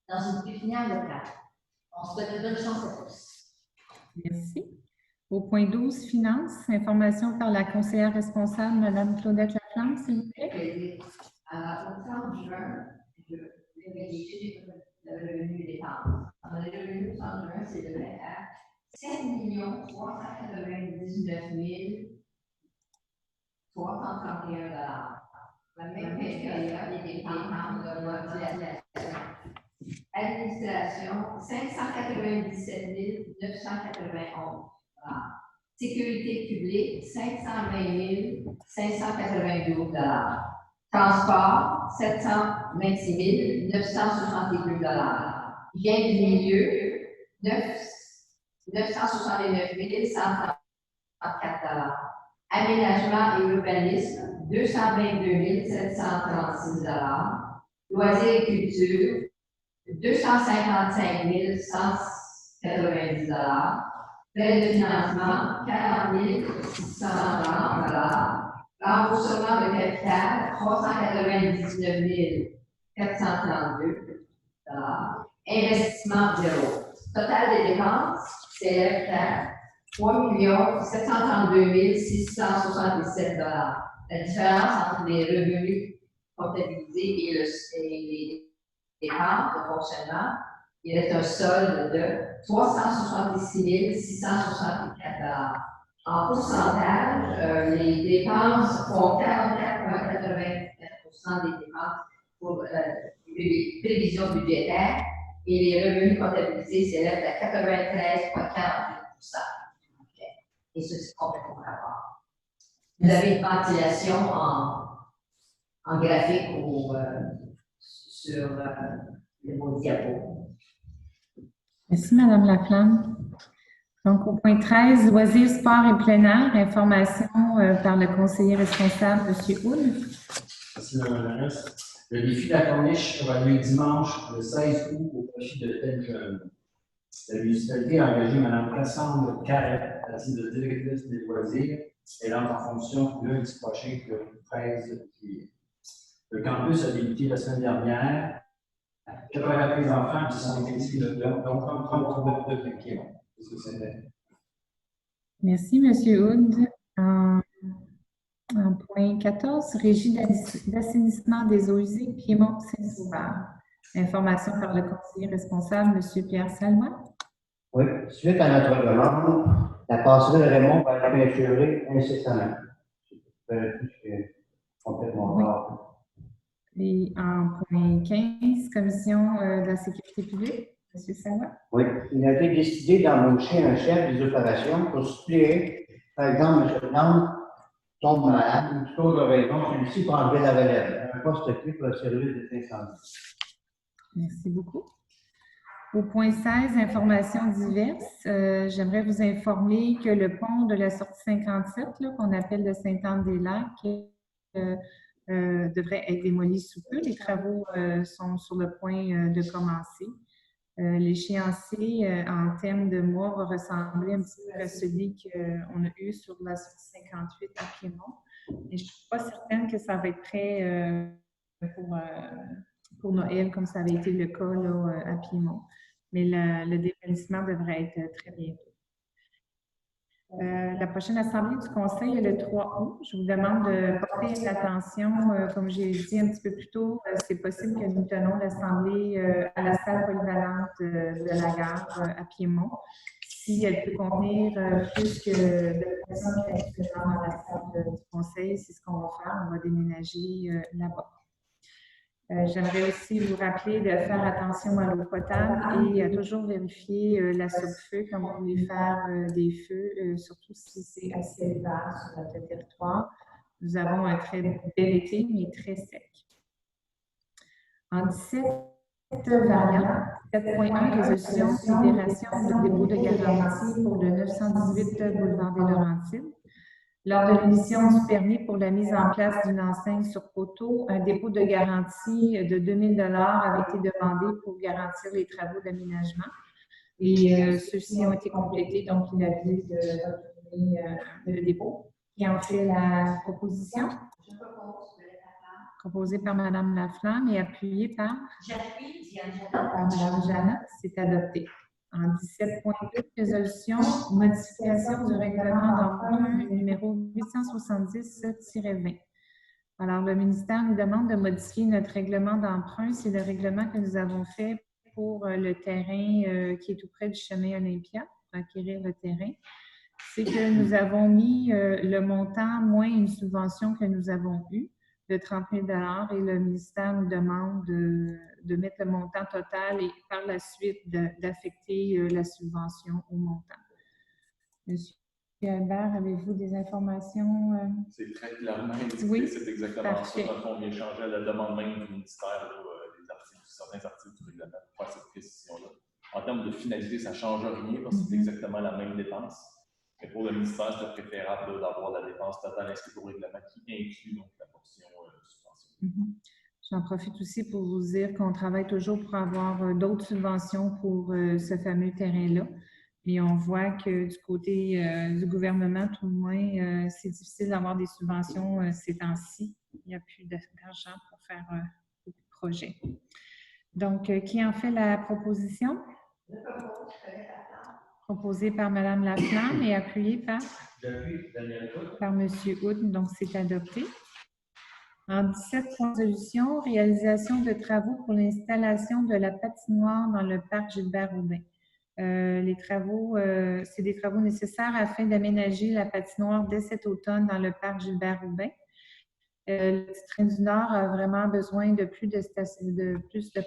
dans une pépinière locale. On souhaite de bonne chance à tous. Merci. Au point 12, finances, information par la conseillère responsable, Mme Claudette Laflamme, s'il vous plaît. Au 30 juin, je vais vérifier le revenu des dépenses. Le revenu du 30 juin s'élevait à 7 399 331 $. La même période, les dépenses de Administration, 597 991 $. Sécurité publique, 520 592 $. Transport, 726 962 $. Bien du milieu, 969 134 $. Aménagement et urbanisme, 222 736 $. Loisirs et culture, 255 190 $. Frais de financement, 40 630 $. Remboursement de capital, 399 432 $. Investissement zéro. Total des dépenses s'élève à 3 732 677 $. La différence entre les revenus comptabilisés et les dépenses de fonctionnement, il est un solde de 366 664 $. En pourcentage, les dépenses font 44,84 % des dépenses pour les prévisions budgétaires et les revenus comptabilisés s'élèvent à 93,48 %. Et ceci complètement rapport. Vous avez une ventilation en graphique ou sur le diapo. Merci, Mme Laflamme. Donc, au point 13, loisirs, sport et plein air, information par le conseiller responsable, M. Houd. Merci, Mme la ministre. Le défi de la corniche aura lieu dimanche, le 16 août, au profit de Tel Jeune. La municipalité a engagé Mme Cassandre Carrette à titre de directrice des loisirs. Elle entre en fonction lundi prochain, le 13 juillet. Le campus a débuté la semaine dernière. 93 enfants qui sont inscrits, donc 39 équipes. Qu'est-ce que c'était? Merci, M. Houd. En point 14, Régie d'assainissement des eaux usées, Piémont-Saint-Sauveur. Information par le conseiller responsable, M. Pierre Salmois. Oui, suite à notre demande, la passerelle Raymond va être peinturée incessamment. C'est complètement rare. Et en point 15, Commission de la sécurité publique, M. Salmois. Oui, il a été décidé d'embaucher un chef des opérations pour suppléer, par exemple, M. Blanc tombe malade, ou toute autre raison, celui-ci pour enlever la relève. Un poste clé pour le service des incendies. Merci beaucoup. Au point 16, informations diverses, j'aimerais vous informer que le pont de la sortie 57, qu'on appelle le Sainte-Anne-des-Lacs, devrait être démoli sous peu. Les travaux sont sur le point de commencer. L'échéancier en termes de mois va ressembler un petit peu à celui qu'on a eu sur la sortie 58 à Piémont. Mais je ne suis pas certaine que ça va être prêt pour Noël, comme ça avait été le cas là, à Piémont. Mais le démolissement devrait être très bientôt. La prochaine assemblée du Conseil est le 3 août. Je vous demande de porter l'attention, comme j'ai dit un petit peu plus tôt, c'est possible que nous tenons l'assemblée à la salle polyvalente de la gare à Piémont. Si elle peut contenir plus que de personnes qui actuellement dans la salle du Conseil, c'est ce qu'on va faire. On va déménager là-bas. J'aimerais aussi vous rappeler de faire attention à l'eau potable et à toujours vérifier la soupe-feu quand vous voulez faire des feux, surtout si c'est assez ouvert sur notre territoire. Nous avons un très bel été, mais très sec. En 17 variants, 7.1, résolution, libération de dépôt de garantie pour le 918 boulevard des Laurentides. Lors de l'émission du permis pour la mise en place d'une enseigne sur poteau, un dépôt de garantie de 2 000 $ avait été demandé pour garantir les travaux d'aménagement. Et ceux-ci ont été complétés, donc il a fallu de retourner le dépôt. Qui en fait la proposition? Je propose que Proposée par Mme Laflamme et appuyée par? J'appuie, Par Mme Jeannot, c'est adopté. En 17.2, résolution, modification du règlement d'emprunt numéro 870-20. Alors, le ministère nous demande de modifier notre règlement d'emprunt. C'est le règlement que nous avons fait pour le terrain qui est tout près du chemin Olympia, pour acquérir le terrain. C'est que nous avons mis le montant moins une subvention que nous avons eue de 30 000 $ et le ministère nous demande de mettre le montant total et par la suite d'affecter la subvention au montant. Monsieur Albert, avez-vous des informations? C'est très clairement indiqué, oui, c'est exactement parfait. ça. Dans le fond, on vient changer à la demande même du ministère certains articles du règlement pour faire cette précision-là. En termes de finalité, ça ne change rien parce que c'est exactement la même dépense. Mais pour le ministère, c'est préférable d'avoir la dépense totale inscrite au règlement qui inclut donc la portion subvention. J'en profite aussi pour vous dire qu'on travaille toujours pour avoir d'autres subventions pour ce fameux terrain-là. Et on voit que du côté du gouvernement, tout le moins, c'est difficile d'avoir des subventions ces temps-ci. Il n'y a plus d'argent pour faire beaucoup de projets. Donc, qui en fait la proposition? Proposée par Mme Laflamme et appuyée par? Par M. Hood. Donc, c'est adopté. En 17, résolution, réalisation de travaux pour l'installation de la patinoire dans le parc Gilbert-Roubaix. Les travaux, c'est des travaux nécessaires afin d'aménager la patinoire dès cet automne dans le parc Gilbert-Roubaix. Le petit train du Nord a vraiment besoin de plus de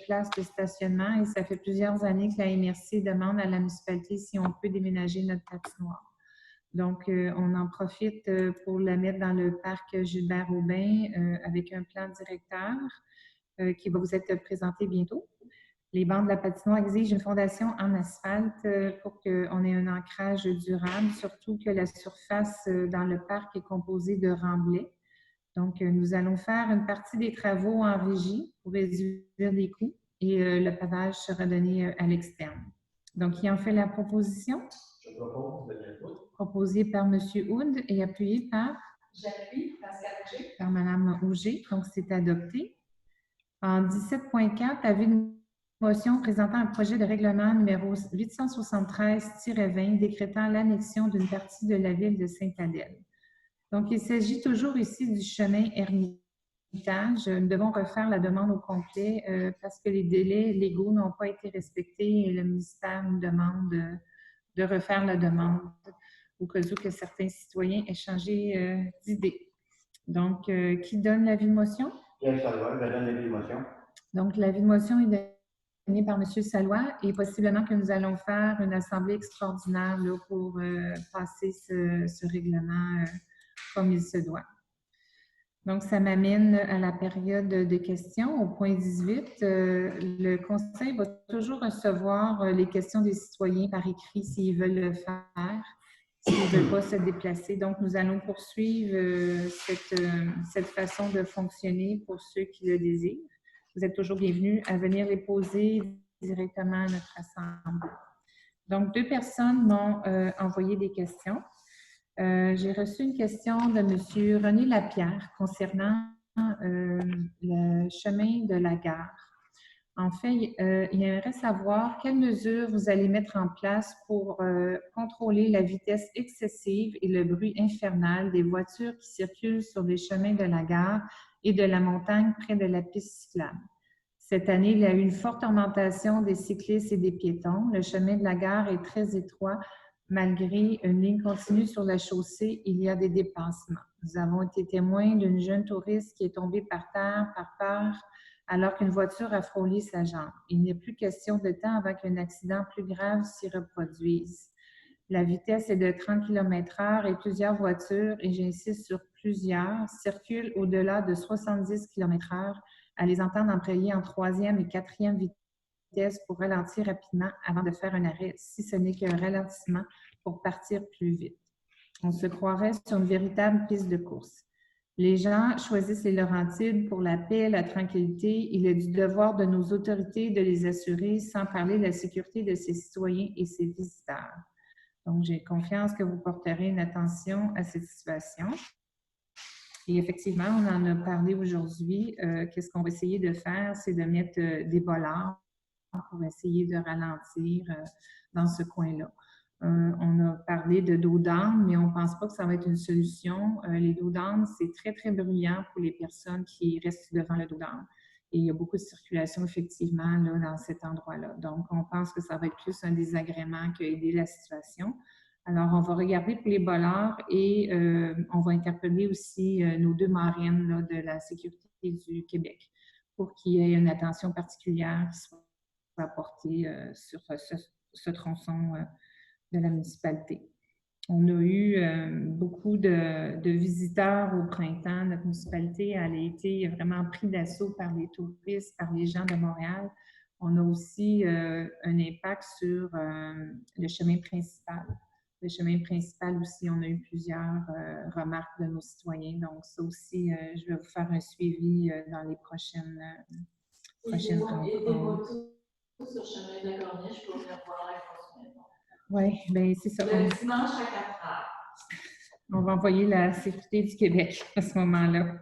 places de stationnement et ça fait plusieurs années que la MRC demande à la municipalité si on peut déménager notre patinoire. Donc, on en profite pour la mettre dans le parc Gilbert-Roubaix avec un plan directeur qui va vous être présenté bientôt. Les bancs de la patinoire exigent une fondation en asphalte pour qu'on ait un ancrage durable, surtout que la surface dans le parc est composée de remblais. Donc, nous allons faire une partie des travaux en régie pour réduire les coûts et le pavage sera donné à l'externe. Donc, qui en fait la proposition? Je propose Daniel Hood. Proposé par M. Hood et appuyé par? J'appuie, Pascal Auger. Par Mme Auger. Donc, c'est adopté. En 17.4, avis de motion présentant un projet de règlement numéro 873-20 décrétant l'annexion d'une partie de la ville de Sainte-Adèle. Donc, il s'agit toujours ici du chemin Hermitage. Nous devons refaire la demande au complet parce que les délais légaux n'ont pas été respectés et le ministère nous demande de refaire la demande au cas où que certains citoyens aient changé d'idée. Donc, qui donne l'avis de motion? Pierre Salois, je donne l'avis de motion. Donc, l'avis de motion est donné par M. Salois et possiblement que nous allons faire une assemblée extraordinaire là, pour passer ce règlement comme il se doit. Donc, ça m'amène à la période de questions. Au point 18, le Conseil va toujours recevoir les questions des citoyens par écrit s'ils veulent le faire, s'ils ne veulent pas se déplacer. Donc, nous allons poursuivre cette façon de fonctionner pour ceux qui le désirent. Vous êtes toujours bienvenus à venir les poser directement à notre assemblée. Donc, 2 personnes m'ont envoyé des questions. J'ai reçu une question de M. René Lapierre concernant le chemin de la gare. En fait, il aimerait savoir quelles mesures vous allez mettre en place pour contrôler la vitesse excessive et le bruit infernal des voitures qui circulent sur les chemins de la gare et de la montagne près de la piste cyclable. Cette année, il y a eu une forte augmentation des cyclistes et des piétons. Le chemin de la gare est très étroit. Malgré une ligne continue sur la chaussée, il y a des dépassements. Nous avons été témoins d'une jeune touriste qui est tombée par terre par peur alors qu'une voiture a frôlé sa jambe. Il n'est plus question de temps avant qu'un accident plus grave s'y reproduise. La vitesse est de 30 km/h et plusieurs voitures, et j'insiste sur plusieurs, circulent au-delà de 70 km/h à les entendre embrayer en 3e et 4e vitesse pour ralentir rapidement avant de faire un arrêt, si ce n'est qu'un ralentissement pour partir plus vite. On se croirait sur une véritable piste de course. Les gens choisissent les Laurentides pour la paix, la tranquillité. Il est du devoir de nos autorités de les assurer, sans parler de la sécurité de ses citoyens et ses visiteurs. Donc, j'ai confiance que vous porterez une attention à cette situation. Et effectivement, on en a parlé aujourd'hui. Qu'est-ce qu'on va essayer de faire? C'est de mettre des bollards pour essayer de ralentir dans ce coin-là. On a parlé de dos d'âne, mais on ne pense pas que ça va être une solution. Les dos d'âne, c'est très, très bruyant pour les personnes qui restent devant le dos d'âne. Et il y a beaucoup de circulation, effectivement, là, dans cet endroit-là. Donc, on pense que ça va être plus un désagrément qu'aider la situation. Alors, on va regarder pour les bollards et on va interpeller aussi nos 2 marraines là, de la sécurité du Québec pour qu'il y ait une attention particulière qui soit apportée sur ce tronçon de la municipalité. On a eu beaucoup de visiteurs au printemps. Notre municipalité elle a été vraiment prise d'assaut par les touristes, par les gens de Montréal. On a aussi un impact sur le chemin principal. Le chemin principal aussi, on a eu plusieurs remarques de nos citoyens. Donc, ça aussi, je vais vous faire un suivi dans les prochaines rencontres. Et des motos sur le chemin de la Corniche pour venir voir la construction. Oui, bien, c'est ça. Le dimanche à 4 heures. On va envoyer la Sécurité du Québec à ce moment-là.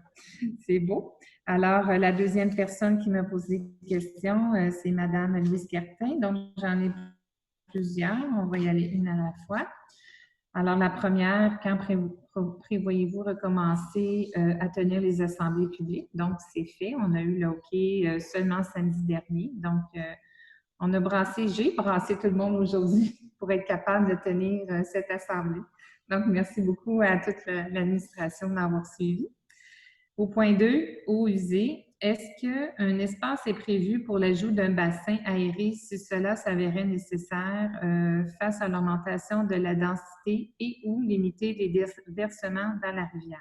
C'est beau. Alors, la deuxième personne qui m'a posé des questions, c'est Mme Louise Gertin. Donc, j'en ai plusieurs. On va y aller une à la fois. Alors, la première, quand prévoyez-vous recommencer à tenir les assemblées publiques? Donc, c'est fait. On a eu le OK seulement samedi dernier. Donc, j'ai brassé tout le monde aujourd'hui pour être capable de tenir cette assemblée. Donc, merci beaucoup à toute l'administration de m'avoir suivi. Au point 2, eau usée. Est-ce qu'un espace est prévu pour l'ajout d'un bassin aéré si cela s'avérait nécessaire face à l'augmentation de la densité et ou limiter les versements dans la rivière?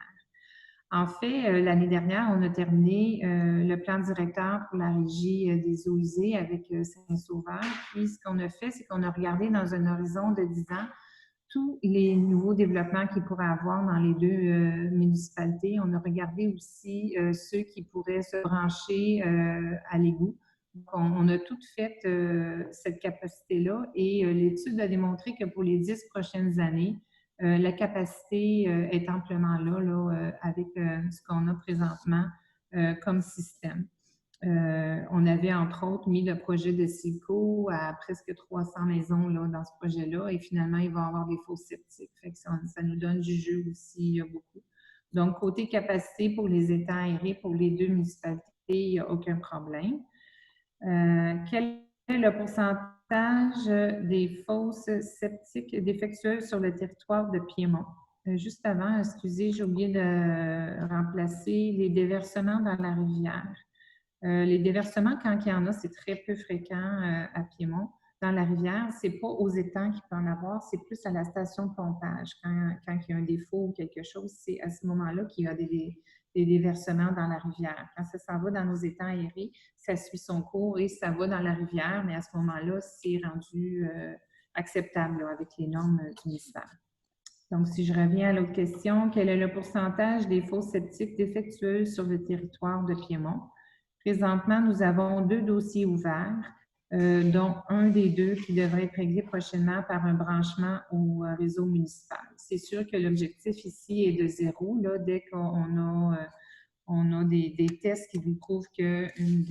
En fait, l'année dernière, on a terminé le plan directeur pour la régie des eaux usées avec Saint-Sauveur. Puis, ce qu'on a fait, c'est qu'on a regardé dans un horizon de 10 ans tous les nouveaux développements qu'il pourrait avoir dans les 2 municipalités. On a regardé aussi ceux qui pourraient se brancher à l'égout. On a tout fait cette capacité-là et l'étude a démontré que pour les 10 prochaines années, la capacité est amplement là avec ce qu'on a présentement comme système. On avait, entre autres, mis le projet de Silco à presque 300 maisons là, dans ce projet-là et finalement, il va y avoir des fosses septiques. Fait que ça nous donne du jeu aussi beaucoup. Donc, côté capacité pour les étangs aérés, pour les 2 municipalités, il n'y a aucun problème. Quel est le pourcentage des fosses septiques défectueuses sur le territoire de Piémont? Juste avant, excusez, j'ai oublié de remplacer les déversements dans la rivière. Les déversements, quand il y en a, c'est très peu fréquent à Piémont. Dans la rivière, ce n'est pas aux étangs qu'il peut en avoir, c'est plus à la station de pompage. Quand il y a un défaut ou quelque chose, c'est à ce moment-là qu'il y a des déversements dans la rivière. Quand ça s'en va dans nos étangs aérés, ça suit son cours et ça va dans la rivière, mais à ce moment-là, c'est rendu acceptable là, avec les normes du ministère. Donc, si je reviens à l'autre question, quel est le pourcentage des fosses septiques défectueuses sur le territoire de Piémont? Présentement, nous avons 2 dossiers ouverts, dont un des 2 qui devrait être réglé prochainement par un branchement au réseau municipal. C'est sûr que l'objectif ici est de 0. Là, dès qu'on a des tests qui nous prouvent qu'une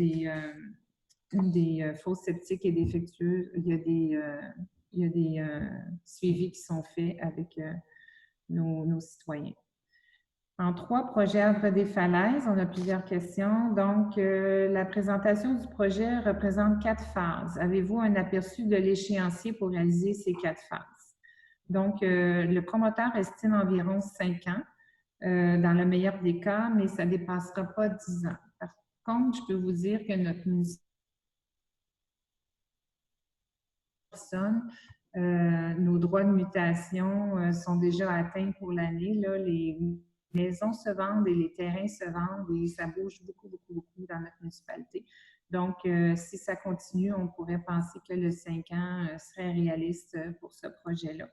des fosses septiques est défectueuse, il y a des suivis qui sont faits avec nos citoyens. En 3, projet Havre des Falaises, on a plusieurs questions. Donc, la présentation du projet représente 4 phases. Avez-vous un aperçu de l'échéancier pour réaliser ces 4 phases? Donc, le promoteur estime environ 5 ans, dans le meilleur des cas, mais ça ne dépassera pas 10 ans. Par contre, je peux vous dire que notre personne, nos droits de mutation sont déjà atteints pour l'année. Les maisons se vendent et les terrains se vendent et ça bouge beaucoup dans notre municipalité. Donc, si ça continue, on pourrait penser que le 5 ans serait réaliste pour ce projet-là.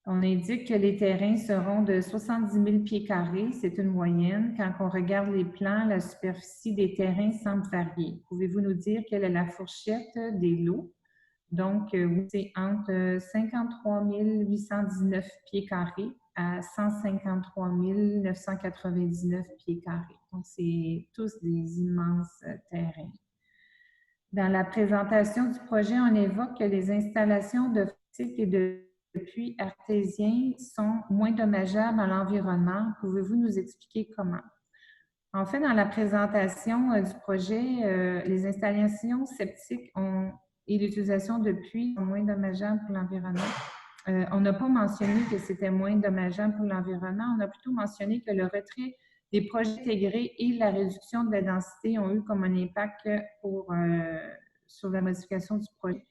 On indique que les terrains seront de 70 000 pieds carrés, c'est une moyenne. Quand on regarde les plans, la superficie des terrains semble varier. Pouvez-vous nous dire quelle est la fourchette des lots? Donc, c'est entre 53 819 pieds carrés à 153 999 pieds carrés. Donc, c'est tous des immenses terrains. Dans la présentation du projet, on évoque que les installations de cycles et de puits artésiens sont moins dommageables à l'environnement. Pouvez-vous nous expliquer comment? En fait, dans la présentation du projet, les installations septiques et l'utilisation de puits sont moins dommageables pour l'environnement. On n'a pas mentionné que c'était moins dommageable pour l'environnement. On a plutôt mentionné que le retrait des projets intégrés et la réduction de la densité ont eu comme un impact sur la modification du projet.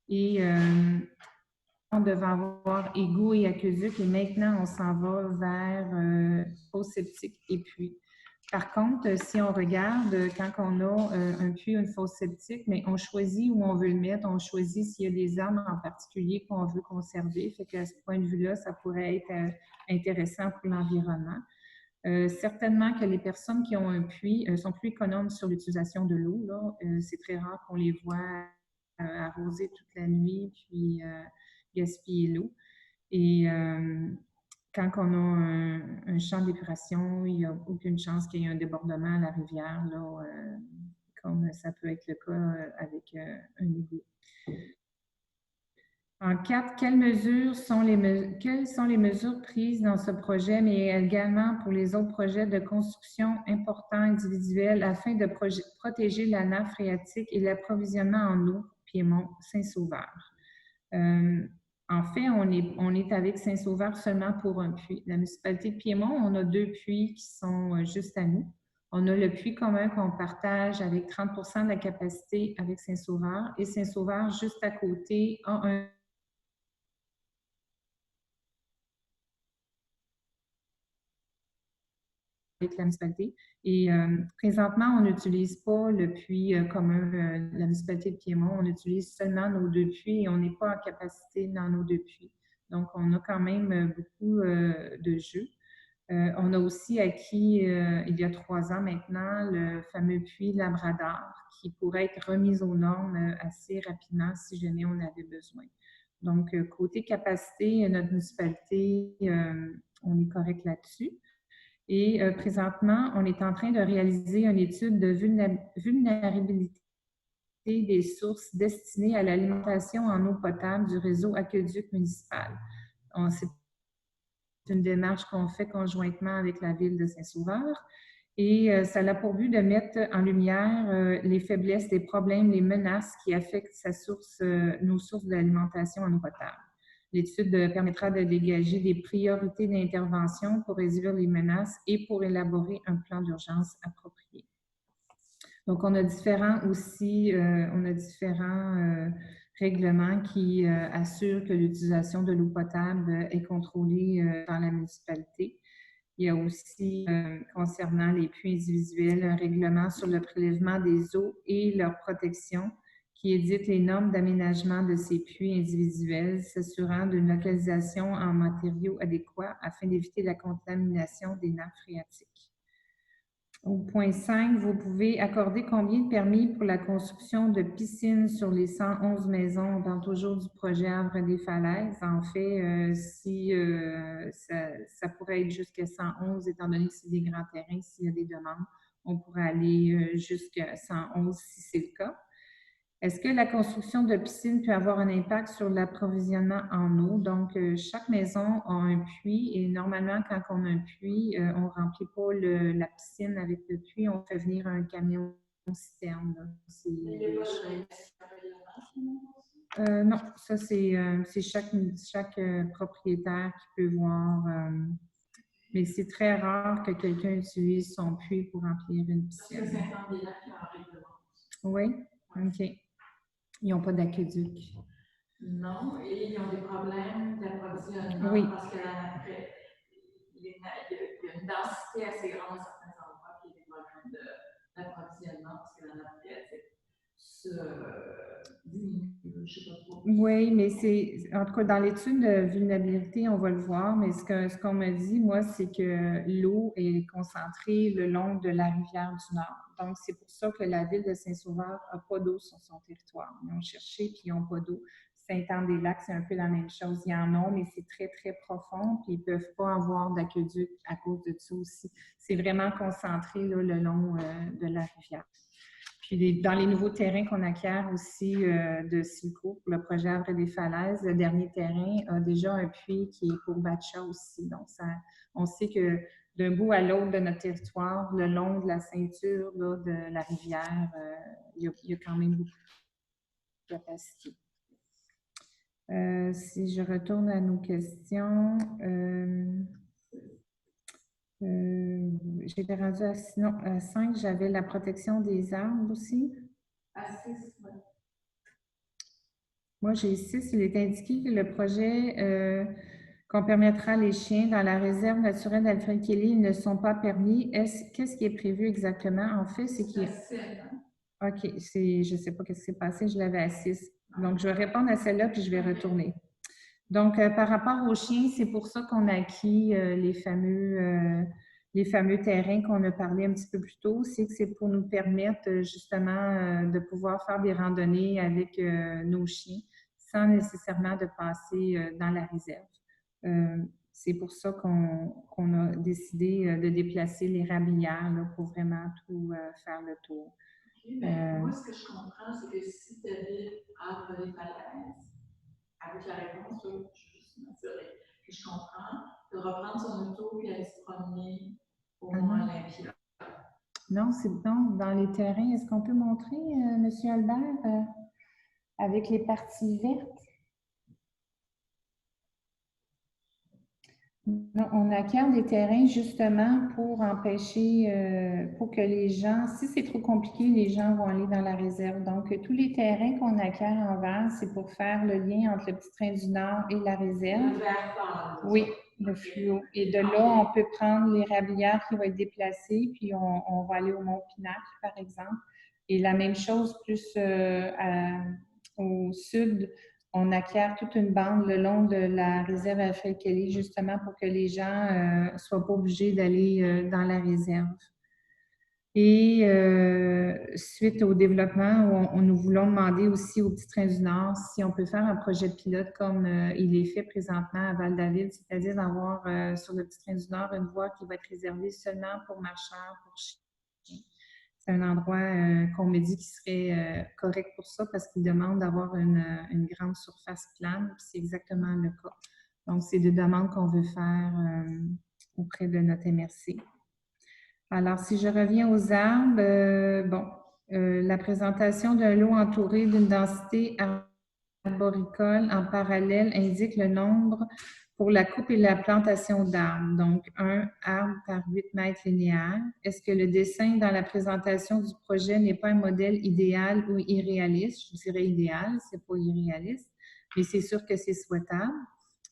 Et on devait avoir égouts et aqueducs et maintenant, on s'en va vers fosse septique et puits. Par contre, si on regarde, quand on a un puits ou une fosse septique, mais on choisit où on veut le mettre, on choisit s'il y a des arbres en particulier qu'on veut conserver. Fait qu'à ce point de vue-là, ça pourrait être intéressant pour l'environnement. Certainement que les personnes qui ont un puits sont plus économes sur l'utilisation de l'eau. C'est très rare qu'on les voit arroser toute la nuit puis gaspiller l'eau. Et quand on a un champ d'épuration, il n'y a aucune chance qu'il y ait un débordement à la rivière, comme ça peut être le cas avec un égout. En 4, quelles sont les mesures prises dans ce projet, mais également pour les autres projets de construction importants individuels afin de protéger la nappe phréatique et l'approvisionnement en eau Piémont Saint-Sauveur? En fait, on est avec Saint-Sauveur seulement pour un puits. La municipalité de Piémont, on a 2 puits qui sont juste à nous. On a le puits commun qu'on partage avec 30 % de la capacité avec Saint-Sauveur et Saint-Sauveur, juste à côté, a un avec la municipalité. Et présentement, on n'utilise pas le puits commun de la municipalité de Piémont. On utilise seulement nos 2 puits et on n'est pas en capacité dans nos 2 puits. Donc, on a quand même beaucoup de jeux. On a aussi acquis, il y a 3 ans maintenant, le fameux puits Labrador qui pourrait être remis aux normes assez rapidement si jamais on avait besoin. Donc, côté capacité, notre municipalité, on est correct là-dessus. Et présentement, on est en train de réaliser une étude de vulnérabilité des sources destinées à l'alimentation en eau potable du réseau aqueduc municipal. C'est une démarche qu'on fait conjointement avec la Ville de Saint-Sauveur et ça a pour but de mettre en lumière les faiblesses, les problèmes, les menaces qui affectent nos sources d'alimentation en eau potable. L'étude permettra de dégager des priorités d'intervention pour réduire les menaces et pour élaborer un plan d'urgence approprié. Donc, on a différents règlements qui assurent que l'utilisation de l'eau potable est contrôlée dans la municipalité. Il y a aussi, concernant les puits individuels, un règlement sur le prélèvement des eaux et leur protection qui édite les normes d'aménagement de ces puits individuels, s'assurant d'une localisation en matériaux adéquats afin d'éviter la contamination des nappes phréatiques. Au point 5, vous pouvez accorder combien de permis pour la construction de piscines sur les 111 maisons? On parle toujours du projet Havre des Falaises. En fait, ça pourrait être jusqu'à 111, étant donné que c'est des grands terrains, s'il y a des demandes, on pourrait aller jusqu'à 111 si c'est le cas. Est-ce que la construction de piscines peut avoir un impact sur l'approvisionnement en eau? Donc, chaque maison a un puits et normalement, quand on a un puits, on ne remplit pas la piscine avec le puits, on fait venir un camion citerne. Non, ça c'est chaque propriétaire qui peut voir. Mais c'est très rare que quelqu'un utilise son puits pour remplir une piscine. Parce que c'est un des lacs qui a un règlement. Oui, OK. Ils n'ont pas d'aqueduc. Non, et ils ont des problèmes d'approvisionnement parce qu'il y a une densité assez grande à certains endroits qui a des problèmes d'approvisionnement parce que la nappe phréatique se diminue, je ne sais pas trop. Oui, mais c'est, en tout cas, dans l'étude de vulnérabilité, on va le voir, mais ce qu'on m'a dit, moi, c'est que l'eau est concentrée le long de la rivière du Nord. Donc, c'est pour ça que la Ville de Saint-Sauveur n'a pas d'eau sur son territoire. Ils ont cherché, puis ils n'ont pas d'eau. Saint-Anne-des-Lacs, c'est un peu la même chose. Il y en a, mais c'est très, très profond, puis ils ne peuvent pas avoir d'aqueduc à cause de ça aussi. C'est vraiment concentré là, le long de la rivière. Puis dans les nouveaux terrains qu'on acquiert aussi de Silco pour le projet Havre des Falaises, le dernier terrain a déjà un puits qui est pour Batcha aussi. Donc, on sait que d'un bout à l'autre de notre territoire, le long de la ceinture là, de la rivière, il y a quand même beaucoup de capacité. Si je retourne à nos questions, j'étais rendue à, sinon, à 5, j'avais la protection des arbres aussi. À 6, oui. Moi, j'ai 6. Il est indiqué que le projet qu'on permettra les chiens dans la réserve naturelle d'Alfred Kelly, ils ne sont pas permis. Qu'est-ce qui est prévu exactement? En fait, c'est qu'il... OK, je ne sais pas ce qui s'est passé, je l'avais à 6. Donc, je vais répondre à celle-là, puis je vais retourner. Donc, par rapport aux chiens, c'est pour ça qu'on a acquis les fameux terrains qu'on a parlé un petit peu plus tôt. C'est que c'est pour nous permettre justement de pouvoir faire des randonnées avec nos chiens sans nécessairement de passer dans la réserve. C'est pour ça qu'on a décidé de déplacer les rablières là, pour vraiment tout faire le tour. Okay, mais moi, ce que je comprends, c'est que si tu habites entre les falaises, avec la réponse, je veux juste m'assurer que je comprends, de reprendre son auto et aller se promener au Mont-Olympia. Non, c'est dans les terrains. Est-ce qu'on peut montrer, M. Albert, avec les parties vertes? Non, on acquiert des terrains justement pour empêcher, pour que les gens, si c'est trop compliqué, les gens vont aller dans la réserve. Donc, tous les terrains qu'on acquiert en vert, c'est pour faire le lien entre le Petit Train du Nord et la réserve. Le vert. Oui, le fluo. Et de là, on peut prendre l'érablière qui va être déplacée, puis on va aller au Mont-Pinacle, par exemple. Et la même chose, plus au sud, on acquiert toute une bande le long de la réserve Alfred Kelly, justement pour que les gens ne soient pas obligés d'aller dans la réserve. Et suite au développement, nous voulons demander aussi au Petit Train du Nord si on peut faire un projet pilote comme il est fait présentement à Val-David, c'est-à-dire d'avoir sur le Petit Train du Nord une voie qui va être réservée seulement pour marcheurs, pour chiens. C'est un endroit qu'on me dit qui serait correct pour ça parce qu'il demande d'avoir une grande surface plane, puis c'est exactement le cas. Donc, c'est des demandes qu'on veut faire auprès de notre MRC. Alors, si je reviens aux arbres, la présentation d'un lot entouré d'une densité arboricole en parallèle indique le nombre pour la coupe et la plantation d'arbres. Donc, 1 arbre par 8 mètres linéaires. Est-ce que le dessin dans la présentation du projet n'est pas un modèle idéal ou irréaliste? Je dirais idéal, c'est pas irréaliste, mais c'est sûr que c'est souhaitable.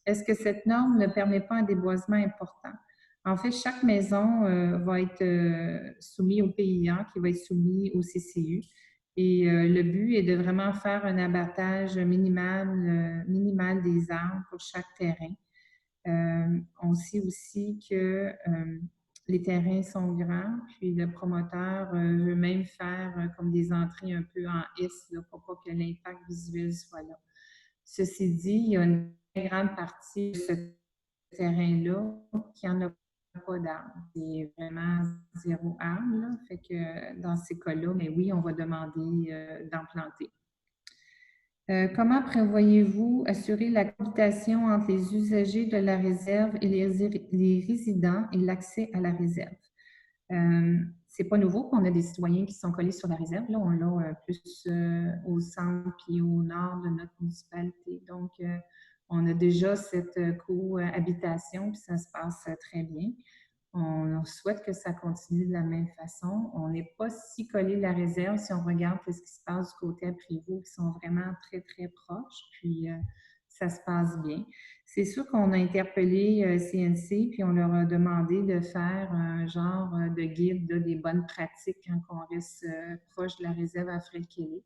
Est-ce que cette norme ne permet pas un déboisement important? En fait, chaque maison va être soumise au PIA, qui va être soumis au CCU. Et le but est de vraiment faire un abattage minimal des arbres pour chaque terrain. On sait aussi que les terrains sont grands, puis le promoteur veut même faire comme des entrées un peu en S là, pour pas que l'impact visuel soit là. Ceci dit, il y a une très grande partie de ce terrain-là qui n'en a pas d'arbres. C'est vraiment 0 arbre. Là. Fait que dans ces cas-là, mais oui, on va demander d'en planter. Comment prévoyez-vous assurer la cohabitation entre les usagers de la réserve et les résidents et l'accès à la réserve? C'est pas nouveau qu'on a des citoyens qui sont collés sur la réserve. Là, on l'a plus au centre puis au nord de notre municipalité. Donc, on a déjà cette cohabitation puis ça se passe très bien. On souhaite que ça continue de la même façon. On n'est pas si collé la réserve si on regarde ce qui se passe du côté à Prévost, qui sont vraiment très, très proches. Puis, ça se passe bien. C'est sûr qu'on a interpellé CNC, puis on leur a demandé de faire un genre de guide des bonnes pratiques quand on reste proche de la réserve Alfred Kelly.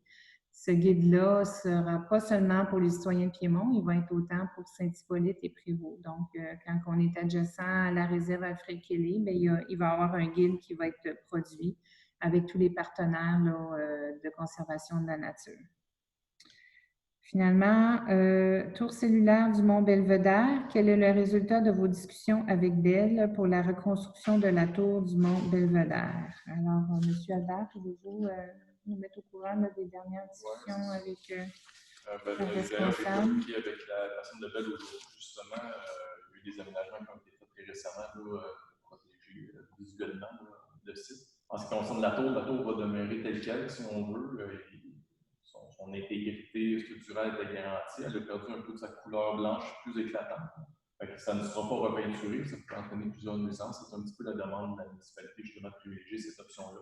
Ce guide-là sera pas seulement pour les citoyens de Piémont, il va être autant pour Saint-Hippolyte et Prévost. Donc, quand on est adjacent à la réserve Alfred Kelly, bien, il va y avoir un guide qui va être produit avec tous les partenaires là, de conservation de la nature. Finalement, tour cellulaire du Mont Belvedere, quel est le résultat de vos discussions avec Bell pour la reconstruction de la tour du Mont Belvedere? Alors, M. Albert, pouvez-vous nous mettre au courant là, des dernières discussions avec le responsable? Avec la personne de Bell aujourd'hui, justement, il y a eu des aménagements qui ont été faits très récemment là, pour protéger visuellement le site. En ce qui concerne la tour va demeurer telle quelle, si on veut. Son son intégrité structurelle était garantie. Elle a perdu un peu de sa couleur blanche plus éclatante. Fait que ça ne sera pas repeinturé, ça peut entraîner plusieurs nuisances. C'est un petit peu la demande de la municipalité justement de privilégier cette option-là.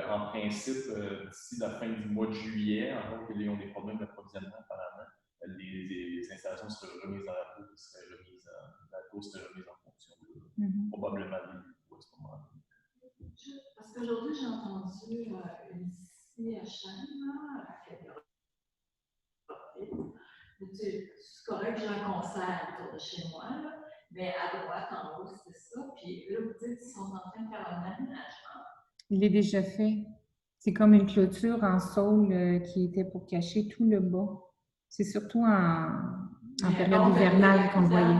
En principe, d'ici la fin du mois de juillet, alors que ont des problèmes d'approvisionnement apparemment, les installations seraient remises dans la tour, la tour serait remise en fonction probablement des à ce moment-là. Parce qu'aujourd'hui, j'ai entendu une CHM, c'est correct, j'ai un concert autour de chez moi, là, mais à droite, en haut, c'est ça. Puis là, vous dites qu'ils sont en train de faire un aménagement. Il est déjà fait. C'est comme une clôture en saule qui était pour cacher tout le bas. C'est surtout en période hivernale qu'on voyait.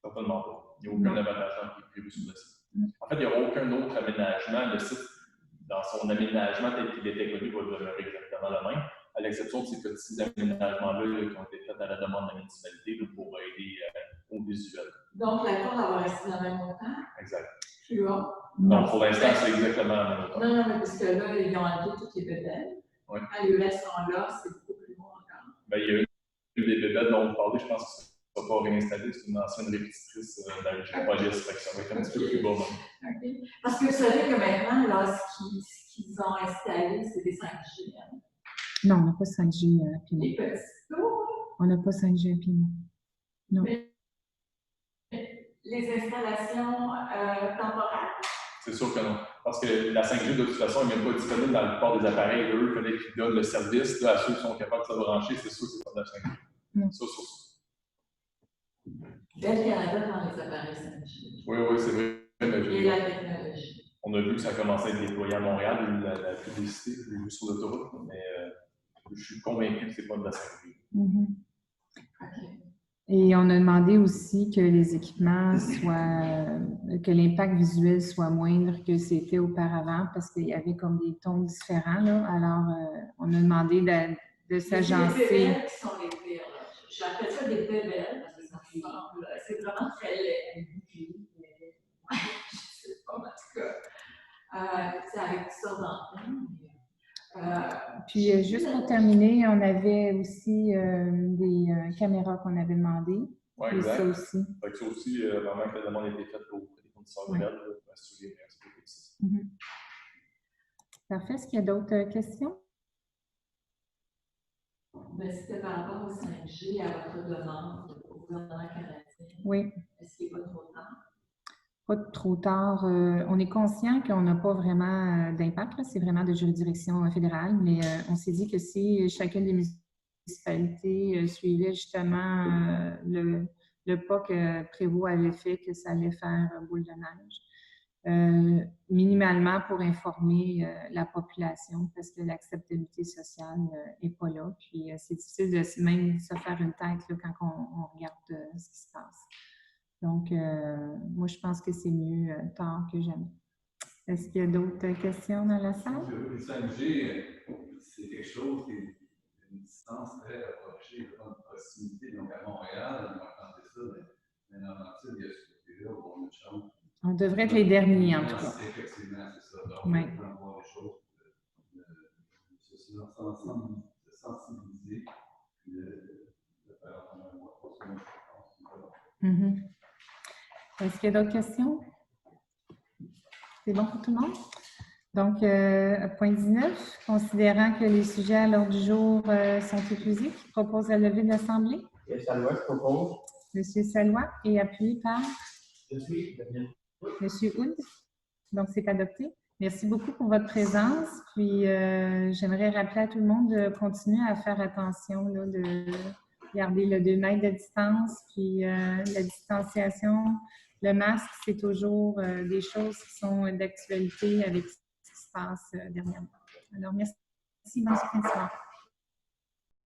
Certainement pas. Il n'y a aucun aménagement qui est prévu sur le site. En fait, il n'y aura aucun autre aménagement. Le site, dans son aménagement tel qu'il était connu, va demeurer exactement le même, à l'exception de ces petits aménagements-là qui ont été faits à la demande de la municipalité pour aider au visuel. Donc, la tour va rester dans le même montant? Exact. Plus haut? Donc, pour l'instant, c'est exactement la même hauteur. Non, mais parce que là, ils ont enlevé toutes les bébelles. Oui. Les bébelles sont là, c'est beaucoup plus haut encore. Bien, il y a eu des bébelles dont vous parlez, je pense que ça ne va pas réinstaller, c'est une ancienne répétitrice de la Géopolis, fait que ça va être un petit peu plus bas. OK. Parce que vous savez que maintenant, là, ce qu'ils ont installé, c'est des 5G. Hein? Non, on n'a pas 5G à Pinot. Les petits tours. On n'a pas 5G à Pinot. Non. Mais les installations temporaires? C'est sûr que non. Parce que la 5G, de toute façon, n'est même pas disponible dans la plupart des appareils. Eux, il fallait qu'ils donnent le service là, à ceux qui sont capables de se brancher. C'est sûr que c'est pas de la 5G. Non. Ça. Bel Canada dans les appareils 5G. Oui, c'est vrai. Mais et la technologie. On a vu que ça a commencé à être déployé à Montréal, la publicité, j'ai vu sur l'autoroute, mais je suis convaincu que ce n'est pas de la 5G. OK. Et on a demandé aussi que les équipements que l'impact visuel soit moindre que c'était auparavant parce qu'il y avait comme des tons différents. Là. Alors, on a demandé de s'agencer. C'est les bébelles qui sont les pires. J'appelle ça des bébelles parce que ça ressemble, c'est vraiment très laid. Je sais pas, en tout cas. C'est avec tout ça d'antenne. Puis, juste pour terminer, on avait aussi des caméras qu'on avait demandées. Oui, exact. Ça aussi. Fait que ça aussi, vraiment que la demande a été faite pour les fournisseurs de LED, pour assurer les respects. Parfait. Est-ce qu'il y a d'autres questions? C'était par rapport au 5G à votre demande au gouvernement canadien. Oui. Est-ce qu'il n'est pas trop tard? Pas trop tard. On est conscient qu'on n'a pas vraiment d'impact. C'est vraiment de juridiction fédérale, mais on s'est dit que si chacune des municipalités suivait justement le pas que Prévost avait fait, que ça allait faire boule de neige, minimalement pour informer la population, parce que l'acceptabilité sociale n'est pas là. Puis c'est difficile de même se faire une tête là, quand on regarde ce qui se passe. Donc, moi, je pense que c'est mieux tard que jamais. Est-ce qu'il y a d'autres questions dans la salle? Le 5G, c'est quelque chose qui est une distance très rapprochée, de proximité. Donc, à Montréal, on va tenter ça, mais dans l'Antille, il y a ce côté-là où on a de chance. On devrait être les derniers, en tout cas. Effectivement, c'est ça. Donc, oui. on peut avoir des choses, de sensibiliser, de faire un mois pour ça, je pense. Est-ce qu'il y a d'autres questions? C'est bon pour tout le monde? Donc, point 19, considérant que les sujets à l'ordre du jour sont épuisés, qui propose la levée de l'Assemblée? M. Salois, je propose. M. Salois, et appuyé par? Je suis. M. Houd. Donc, c'est adopté. Merci beaucoup pour votre présence. Puis, j'aimerais rappeler à tout le monde de continuer à faire attention, là, de garder le 2 mètres de distance, puis la distanciation. Le masque, c'est toujours des choses qui sont d'actualité avec ce qui se passe dernièrement. Alors, merci. Bonne soirée.